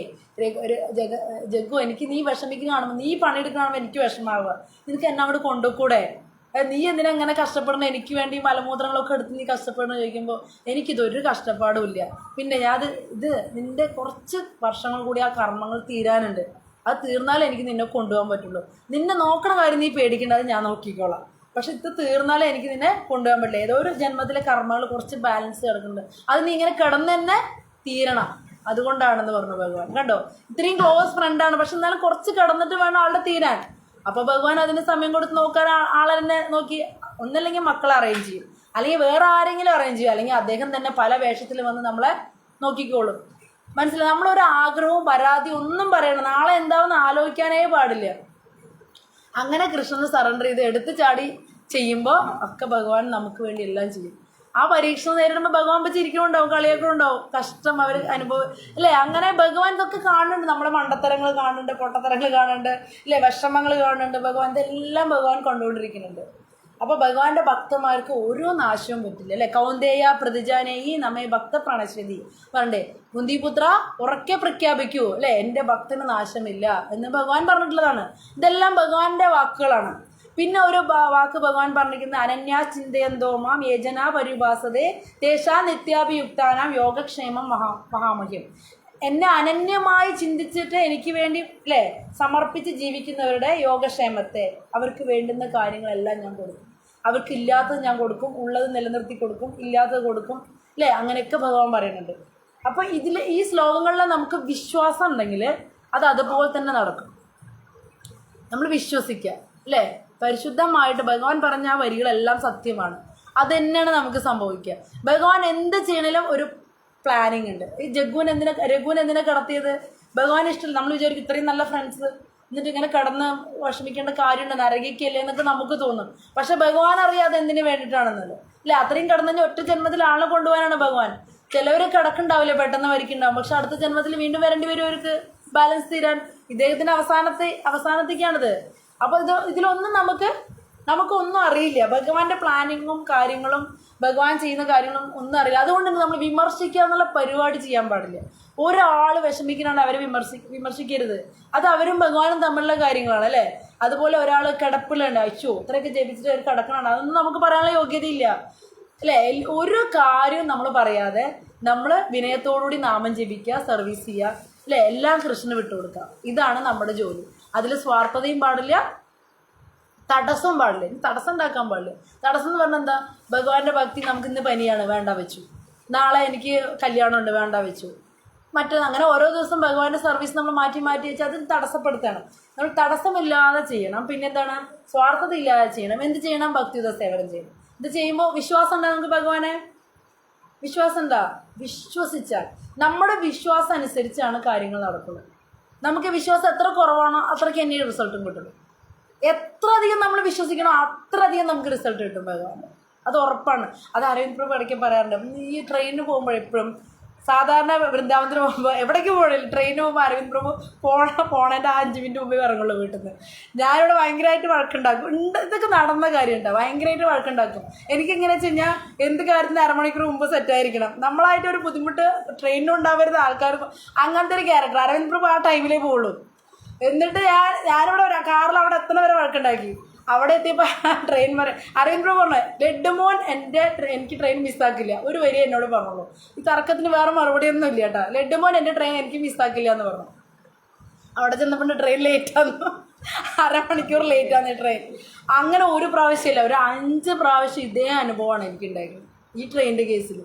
ജഗ്ഗു എനിക്ക് നീ വിഷമിക്കുന്ന കാണുമ്പോൾ, നീ പണിയെടുക്കുന്ന കാണുമ്പോൾ എനിക്ക് വിഷമാവുക, നിനക്ക് എന്നെ അങ്ങോട്ട് കൊണ്ടുകൂടെ, നീ എന്തിനാ ഇങ്ങനെ കഷ്ടപ്പെടണം, എനിക്ക് വേണ്ടി മലമൂത്രങ്ങളൊക്കെ എടുത്ത് നീ കഷ്ടപ്പെടണം ചോദിക്കുമ്പോൾ എനിക്കിതൊരു കഷ്ടപ്പാടും ഇല്ല. പിന്നെ ഇത് നിൻ്റെ കുറച്ച് വർഷങ്ങൾ കൂടി ആ കർമ്മങ്ങൾ തീരാനുണ്ട്, അത് തീർന്നാലേ എനിക്ക് നിന്നെ കൊണ്ടുപോകാൻ പറ്റുള്ളൂ. നിന്നെ നോക്കണ കാര്യം നീ പേടിക്കേണ്ടത്, ഞാൻ നോക്കിക്കോളാം. പക്ഷെ ഇത് തീർന്നാലേ എനിക്ക് നിന്നെ കൊണ്ടുപോകാൻ പറ്റില്ല. ഏതോ ഒരു ജന്മത്തിലെ കർമ്മങ്ങൾ കുറച്ച് ബാലൻസ് കിടക്കുന്നുണ്ട്, അത് നീ ഇങ്ങനെ കിടന്ന് തന്നെ തീരണം, അതുകൊണ്ടാണെന്ന് പറഞ്ഞു ഭഗവാൻ. കണ്ടോ, ഇത്രയും ക്ലോസ് ഫ്രണ്ടാണ്, പക്ഷെ എന്നാലും കുറച്ച് കിടന്നിട്ട് വേണം ആളുടെ തീരാൻ. അപ്പോൾ ഭഗവാൻ അതിന് സമയം കൊടുത്ത് നോക്കാൻ ആളെ തന്നെ നോക്കി, ഒന്നല്ലെങ്കിൽ മക്കളെ അറേഞ്ച് ചെയ്യും, അല്ലെങ്കിൽ വേറെ ആരെങ്കിലും അറേഞ്ച് ചെയ്യും, അല്ലെങ്കിൽ അദ്ദേഹം തന്നെ പല വേഷത്തിൽ വന്ന് നമ്മളെ നോക്കിക്കോളും. മനസ്സിലായി? നമ്മളൊരു ആഗ്രഹവും പരാതിയും ഒന്നും പറയണം, നാളെ എന്താവെന്ന് ആലോചിക്കാനേ പാടില്ല. അങ്ങനെ കൃഷ്ണന് സറണ്ടർ ചെയ്ത് എടുത്ത് ചാടി ചെയ്യുമ്പോൾ ഒക്കെ ഭഗവാൻ നമുക്ക് വേണ്ടി എല്ലാം ചെയ്യും. ആ പരീക്ഷണം നേരിടുമ്പോൾ ഭഗവാൻ വെച്ച് ഇരിക്കണുണ്ടാവും, കളിയൊക്കെ ഉണ്ടാവും, കഷ്ടം അവർ അനുഭവം അല്ലേ. അങ്ങനെ ഭഗവാൻ ഇതൊക്കെ കാണുന്നുണ്ട്, നമ്മുടെ മണ്ടത്തരങ്ങൾ കാണുന്നുണ്ട്, പൊട്ടത്തരങ്ങൾ കാണുന്നുണ്ട്, ഇല്ലേ, വിഷമങ്ങൾ കാണുന്നുണ്ട്. ഭഗവാൻ ഇതെല്ലാം ഭഗവാൻ കൊണ്ടുകൊണ്ടിരിക്കുന്നുണ്ട്. അപ്പോൾ ഭഗവാന്റെ ഭക്തന്മാർക്ക് ഓരോ നാശവും പറ്റില്ല, അല്ലേ. കൗന്ദേയ പ്രതിജാനേയി നമ്മെ ഭക്ത പ്രണശ്വതി പറഞ്ഞേ, കുന്തിപുത്ര ഉറക്കെ പ്രഖ്യാപിക്കൂ, അല്ലേ, എൻ്റെ ഭക്തന് നാശമില്ല എന്ന് ഭഗവാൻ പറഞ്ഞിട്ടുള്ളതാണ്. ഇതെല്ലാം ഭഗവാന്റെ വാക്കുകളാണ്. പിന്നെ ഒരു വാക്ക് ഭഗവാൻ പറഞ്ഞിരിക്കുന്നത്, അനന്യാ ചിന്തയന്തോ മാം യേജനാ പരിഭാസതേ തേഷാ നിത്യാഭിയുക്താനാം യോഗക്ഷേമം മഹാമഹ്യം. എന്നെ അനന്യമായി ചിന്തിച്ചിട്ട് എനിക്ക് വേണ്ടി, അല്ലേ, സമർപ്പിച്ച് ജീവിക്കുന്നവരുടെ യോഗക്ഷേമത്തെ, അവർക്ക് വേണ്ടുന്ന കാര്യങ്ങളെല്ലാം ഞാൻ കൊടുക്കും. അവർക്കില്ലാത്തത് ഞാൻ കൊടുക്കും, ഉള്ളത് നിലനിർത്തി കൊടുക്കും, ഇല്ലാത്തത് കൊടുക്കും, അല്ലേ. അങ്ങനെയൊക്കെ ഭഗവാൻ പറയുന്നുണ്ട്. അപ്പോൾ ഈ ശ്ലോകങ്ങളിൽ നമുക്ക് വിശ്വാസം ഉണ്ടെങ്കിൽ അത് അതുപോലെ തന്നെ നടക്കും. നമ്മൾ വിശ്വസിക്കുക, അല്ലേ. പരിശുദ്ധമായിട്ട് ഭഗവാൻ പറഞ്ഞ ആ വരികളെല്ലാം സത്യമാണ്, അത് തന്നെയാണ് നമുക്ക് സംഭവിക്കുക. ഭഗവാൻ എന്ത് ചെയ്യണേലും ഒരു പ്ലാനിങ് ഉണ്ട്. ഈ രഘുവിനെ എന്തിനാ കടത്തിയത്? ഭഗവാൻ ഇഷ്ടമില്ല. നമ്മൾ വിചാരിക്കും ഇത്രയും നല്ല ഫ്രണ്ട്സ് എന്നിട്ട് ഇങ്ങനെ കിടന്ന് വിഷമിക്കേണ്ട കാര്യമുണ്ട്, നരകിക്കല്ലേ എന്നൊക്കെ നമുക്ക് തോന്നും. പക്ഷെ ഭഗവാൻ അറിയാതെ എന്തിനു വേണ്ടിയിട്ടാണെന്നല്ലോ അല്ലെ. അത്രയും കിടന്നു ഒറ്റ ജന്മത്തിൽ ആളെ കൊണ്ടുപോകാനാണ് ഭഗവാൻ. ചിലവർ കിടക്കുണ്ടാവില്ല, പെട്ടെന്ന് മരിക്കുന്നുണ്ടാവും, പക്ഷെ അടുത്ത ജന്മത്തിൽ വീണ്ടും വരേണ്ടി വരും അവർക്ക് ബാലൻസ് തീരാൻ. ഇദ്ദേഹത്തിന് അവസാനത്തേക്കാണിത്. അപ്പോൾ ഇതിലൊന്നും നമുക്കൊന്നും അറിയില്ല. ഭഗവാന്റെ പ്ലാനിങ്ങും കാര്യങ്ങളും ഭഗവാൻ ചെയ്യുന്ന കാര്യങ്ങളും ഒന്നും അറിയില്ല. അതുകൊണ്ട് നമ്മൾ വിമർശിക്കുക എന്നുള്ള പരിപാടി ചെയ്യാൻ പാടില്ല. ഒരാൾ വിഷമിക്കുന്നുണ്ട് അവരെ വിമർശിക്കരുത്. അത് അവരും ഭഗവാനും തമ്മിലുള്ള കാര്യങ്ങളാണ് അല്ലേ. അതുപോലെ ഒരാൾ കിടപ്പിലുണ്ട്, അയച്ചോ ഇത്രയൊക്കെ ജപിച്ചിട്ട് അവർ കിടക്കണമാണ്, അതൊന്നും നമുക്ക് പറയാനുള്ള യോഗ്യതയില്ല അല്ലേ. ഒരു കാര്യവും നമ്മൾ പറയാതെ നമ്മൾ വിനയത്തോടുകൂടി നാമം ജപിക്കുക, സർവീസ് ചെയ്യുക അല്ലേ. എല്ലാം കൃഷ്ണന് വിട്ടുകൊടുക്കുക. ഇതാണ് നമ്മുടെ ജോലി. അതിൽ സ്വാർത്ഥതയും പാടില്ല, തടസ്സവും പാടില്ല. തടസ്സം ഉണ്ടാക്കാൻ പാടില്ല. തടസ്സം എന്ന് പറഞ്ഞാൽ എന്താ? ഭഗവാന്റെ ഭക്തി നമുക്ക് ഇന്ന് പനിയാണ്, വേണ്ട വെച്ചു. നാളെ എനിക്ക് കല്യാണമുണ്ട്, വേണ്ട വെച്ചു. അങ്ങനെ ഓരോ ദിവസം ഭഗവാന്റെ സർവീസ് നമ്മൾ മാറ്റി വെച്ചാൽ അത് തടസ്സപ്പെടുത്തണം. നമ്മൾ തടസ്സമില്ലാതെ ചെയ്യണം. പിന്നെ എന്താണ്? സ്വാർത്ഥത ഇല്ലാതെ ചെയ്യണം. എന്ത് ചെയ്യണം? ഭക്തിയുത സേവനം ചെയ്യണം. ഇത് ചെയ്യുമ്പോൾ വിശ്വാസം ഉണ്ടാകും നമുക്ക് ഭഗവാനെ. വിശ്വാസം എന്താ? വിശ്വസിച്ചാൽ നമ്മുടെ വിശ്വാസം അനുസരിച്ചാണ് കാര്യങ്ങൾ നടക്കുന്നത്. നമുക്ക് വിശ്വാസം എത്ര കുറവാണോ അത്രയ്ക്ക് തന്നെ റിസൾട്ടും കിട്ടുള്ളൂ. എത്ര അധികം നമ്മൾ വിശ്വസിക്കണോ അത്ര അധികം നമുക്ക് റിസൾട്ട് കിട്ടും ഭഗവാൻ. അത് ഉറപ്പാണ്. അത് അരവിന്ദ് പ്രഭു ഇടയ്ക്ക് പറയാറുണ്ട്. ഈ ട്രെയിനിന് പോകുമ്പോഴെപ്പോഴും സാധാരണ വൃന്ദാവനത്തിന് പോകുമ്പോൾ എവിടേക്ക് പോകണില്ല, ട്രെയിനിന് പോകുമ്പോൾ അരവിന്ദ് പ്രഭു പോണേൻ്റെ 5 മിനിറ്റ് മുമ്പേ ഇറങ്ങുള്ളൂ വീട്ടിൽ നിന്ന്. ഞാനിവിടെ ഭയങ്കരമായിട്ട് വഴക്കുണ്ടാക്കും. ഇതൊക്കെ നടന്ന കാര്യമുണ്ടോ? ഭയങ്കരമായിട്ട് വഴക്കുണ്ടാക്കും. എനിക്കെങ്ങനെ വെച്ച് കഴിഞ്ഞാൽ എന്ത് കാര്യത്തിന് അരമണിക്കൂർ മുമ്പ് സെറ്റായിരിക്കണം. നമ്മളായിട്ടൊരു ബുദ്ധിമുട്ട് ട്രെയിനിനും ഉണ്ടാവരുത്, ആൾക്കാർക്ക്. അങ്ങനത്തെ ഒരു ക്യാരക്ടർ. അരവിന്ദ് പ്രഭു ആ ടൈമിലേ പോകുള്ളൂ. എന്നിട്ട് ഞാനിവിടെ കാറിൽ അവിടെ എത്തണ വരെ വഴക്കുണ്ടാക്കി. അവിടെ എത്തിയപ്പോൾ ട്രെയിൻ അരവിന്ദ് പ്രഭു പറഞ്ഞു, ലഡ്ഡുമോൻ എനിക്ക് ട്രെയിൻ മിസ്സാക്കില്ല. ഒരു വരി എന്നോട് പറഞ്ഞോളൂ. ഈ തർക്കത്തിന് വേറെ മറുപടിയൊന്നും ഇല്ല കേട്ടോ. ലഡ്ഡുമോൻ എൻ്റെ ട്രെയിൻ എനിക്ക് മിസ്സാക്കില്ല എന്ന് പറഞ്ഞു. അവിടെ ചെന്നപ്പോൾ ട്രെയിൻ ലേറ്റാന്ന്, അരമണിക്കൂർ ലേറ്റാന്ന് ട്രെയിൻ. അങ്ങനെ ഒരു പ്രാവശ്യമില്ല, ഒരു 5 പ്രാവശ്യം ഇതേ അനുഭവമാണ് എനിക്കുണ്ടായിരുന്നത് ഈ ട്രെയിനിൻ്റെ കേസിൽ.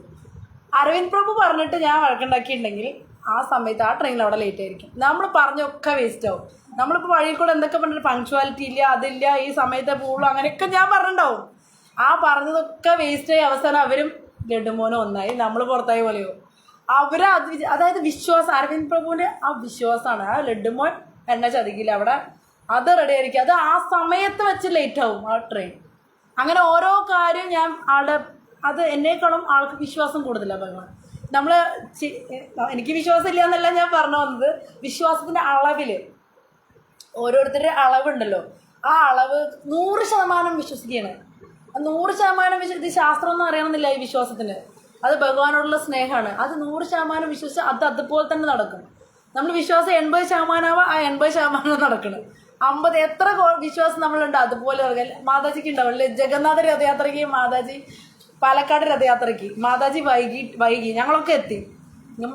അരവിന്ദ് പ്രഭു പറഞ്ഞിട്ട് ഞാൻ വഴക്കുണ്ടാക്കിയിട്ടുണ്ടെങ്കിൽ ആ സമയത്ത് ആ ട്രെയിനിൽ അവിടെ ലേറ്റ് ആയിരിക്കും. നമ്മൾ പറഞ്ഞൊക്കെ വേസ്റ്റ് ആവും. നമ്മളിപ്പോൾ വഴിയിൽ കൂടെ എന്തൊക്കെ പറഞ്ഞിട്ട് പങ്ക്ച്വാലിറ്റി ഇല്ല, അതില്ല, ഈ സമയത്തെ പോകുള്ളൂ, അങ്ങനെയൊക്കെ ഞാൻ പറഞ്ഞിട്ടുണ്ടാവും. ആ പറഞ്ഞതൊക്കെ വേസ്റ്റായി അവസാനം അവരും ലഡ്ഡുമോനും ഒന്നായി, നമ്മൾ പുറത്തായി പോലെയോ. അതായത് വിശ്വാസം, അരവിന്ദ് പ്രഭുവിൻ്റെ ആ വിശ്വാസമാണ്. ആ ലഡ്ഡുമോൻ എന്നെ ചതിക്കില്ല, അവിടെ അത് റെഡി ആയിരിക്കും. അത് ആ സമയത്ത് വെച്ച് ലേറ്റ് ആവും ആ ട്രെയിൻ. അങ്ങനെ ഓരോ കാര്യം ഞാൻ അത് എന്നേക്കാളും ആൾക്ക് വിശ്വാസം കൂടുതലാണ് ഭഗവാൻ. എനിക്ക് വിശ്വാസം ഇല്ല എന്നല്ല ഞാൻ പറഞ്ഞു വന്നത്. വിശ്വാസത്തിൻ്റെ അളവിൽ ഓരോരുത്തരുടെ അളവുണ്ടല്ലോ, ആ അളവ് 100% വിശ്വസിക്കുകയാണ്. 100% ഇത് ശാസ്ത്രമൊന്നും അറിയണമെന്നില്ല ഈ വിശ്വാസത്തിന്. അത് ഭഗവാനോടുള്ള സ്നേഹമാണ്. അത് 100% വിശ്വസിച്ച് അതുപോലെ തന്നെ നടക്കും. നമ്മൾ വിശ്വാസം 80% ആ 80% നടക്കണം. 50 എത്ര വിശ്വാസം നമ്മളുണ്ട് അതുപോലെ നടക്കാൻ. മാതാജിക്ക് ഉണ്ടാവില്ലേ ജഗന്നാഥ രഥയാത്രയ്ക്ക്, മാതാജി പാലക്കാട് രഥയാത്രയ്ക്ക് മാതാജി വൈകി ഞങ്ങളൊക്കെ എത്തി.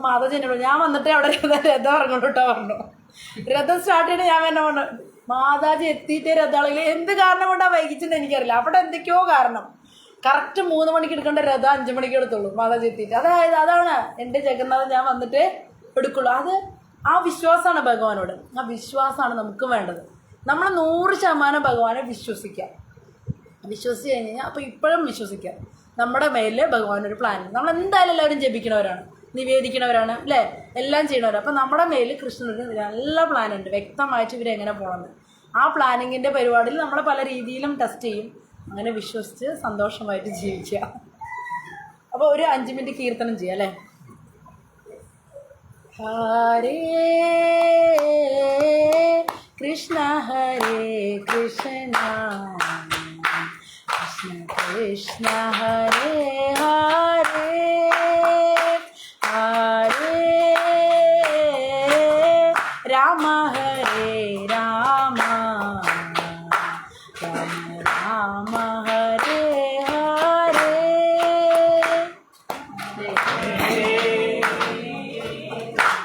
മാതാജി എന്നോട്, ഞാൻ വന്നിട്ട് അവിടെ രഥം ഇറങ്ങോട്ടോ പറഞ്ഞു. രഥം സ്റ്റാർട്ട് ചെയ്തിട്ട് ഞാൻ എന്നെ പറഞ്ഞു, മാതാജി എത്തിയിട്ടേ രഥമാണെങ്കിൽ എന്ത് കാരണം കൊണ്ടാണ് വൈകിച്ചെന്ന് എനിക്കറിയില്ല. അവിടെ എന്തൊക്കെയോ കാരണം. കറക്റ്റ് 3 മണിക്ക് എടുക്കേണ്ട രഥം 5 മണിക്ക് എടുത്തുള്ളൂ മാതാജി എത്തിയിട്ട്. അതാണ് എൻ്റെ ജഗന്നാഥൻ ഞാൻ വന്നിട്ട് എടുക്കുള്ളൂ. ആ വിശ്വാസമാണ് ഭഗവാനോട്. ആ വിശ്വാസമാണ് നമുക്ക് വേണ്ടത്. നമ്മൾ 100% ഭഗവാനെ വിശ്വസിക്കുക. വിശ്വസിച്ച് കഴിഞ്ഞ് കഴിഞ്ഞാൽ അപ്പോൾ ഇപ്പോഴും വിശ്വസിക്കുക നമ്മുടെ മേലിൽ ഭഗവാനൊരു പ്ലാൻ. നമ്മൾ എന്തായാലും എല്ലാവരും ജപിക്കണവരാണ്, നിവേദിക്കണവരാണ് അല്ലേ, എല്ലാം ചെയ്യണവരാണ്. അപ്പോൾ നമ്മുടെ മേലിൽ കൃഷ്ണന് നല്ല പ്ലാനുണ്ട്, വ്യക്തമായിട്ട് ഇവരെങ്ങനെ പോകണമെന്ന്. ആ പ്ലാനിങ്ങിൻ്റെ പരിപാടിയിൽ നമ്മൾ പല രീതിയിലും ടെസ്റ്റ് ചെയ്യും. അങ്ങനെ വിശ്വസിച്ച് സന്തോഷമായിട്ട് ജീവിക്കുക. അപ്പോൾ ഒരു 5 മിനിറ്റ് കീർത്തനം ചെയ്യാം അല്ലേ. ഹരേ കൃഷ്ണ ഹരേ കൃഷ്ണ കൃഷ്ണ ഹരേ ഹരേ ഹരേ രാമ ഹരേ രാമ രാമ രാമ ഹരേ ഹരേ.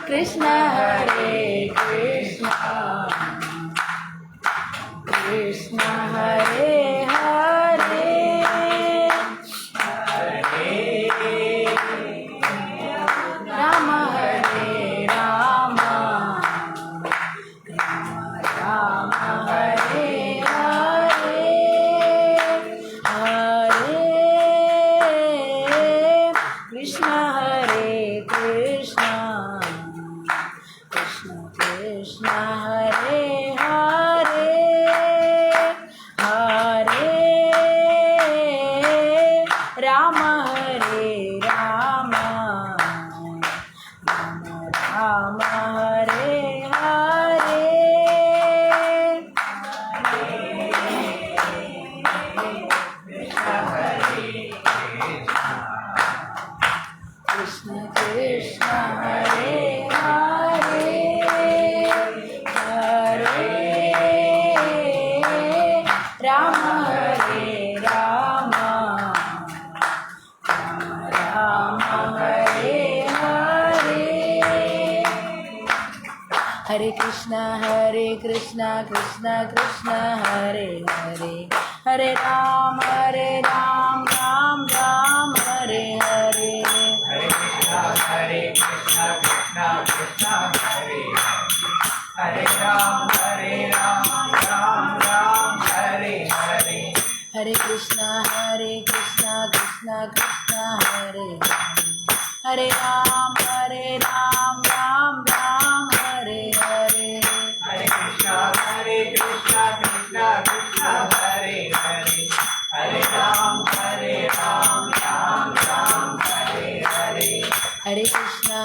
കൃഷ്ണ ഹരേ കൃഷ്ണ കൃഷ്ണ ഹരേ ഹരേ രാമ ഹരേ രാമ രാമ ഹരേ ഹരേ ഹരേ കൃഷ്ണ ഹരേ കൃഷ്ണ കൃഷ്ണ കൃഷ്ണ ഹരേ ഹരേ. Hare Krishna Krishna Krishna Hare Hare, Hare Ram Ram Ram Hare Hare. Hare Krishna Krishna Krishna Hare Hare, Hare Ram Ram Ram Hare Hare. Hare Krishna Krishna Krishna Hare Hare, Hare Ram Ram Ram Hare Hare. Hare Krishna Krishna Krishna Hare Hare, Hare Ram Ram Ram Hare Hare. Hare Krishna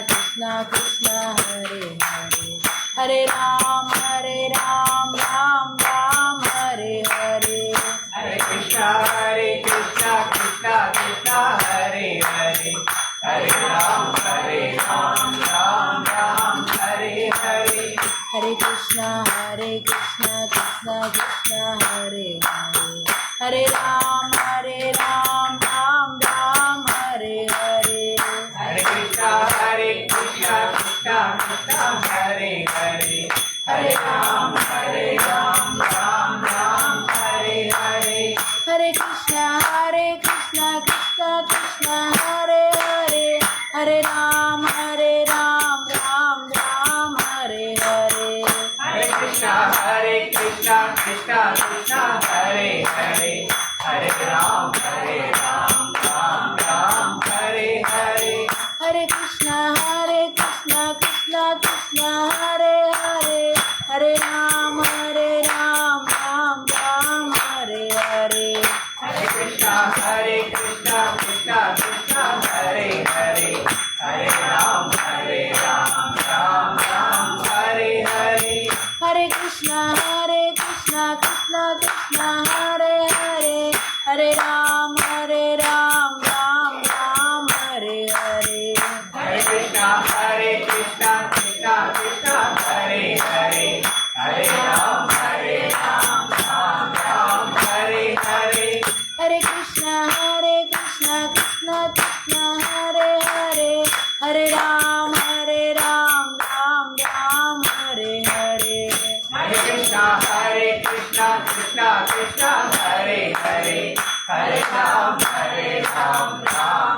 Krishna Krishna Hare Hare, Hare Ram Ram Ram Hare Hare. Hare Krishna Krishna Krishna Hare Hare, Hare Ram Ram Hare Hare. Hare Krishna Krishna Krishna Hare Hare, Hare Ram Ram Ram Hare Hare. Hare Krishna Krishna Krishna Hare Hare, Hare Ram Ram Hare Hare. Hare Krishna Krishna Krishna Hare Hare, Hare Ram Ram Hare Hare. Hare Krishna Krishna Krishna Hare Hare, Hare Ram Ram Hare Hare. Hare Krishna Krishna Krishna Hare Hare, Hare Ram Ram Hare Hare. Hare Krishna Krishna Krishna Hare Hare, Hare Ram Ram Hare Hare. Hare Krishna Krishna Krishna Hare Hare, Hare Ram Ram Hare Hare. Hare Krishna Krishna Krishna Hare Hare, Hare Ram Hare Hare. Hare Krishna Krishna Krishna Hare Hare, Hare Ram Ram Hare Hare. Hare Krishna Krishna Krishna Hare Hare, Hare Ram Ram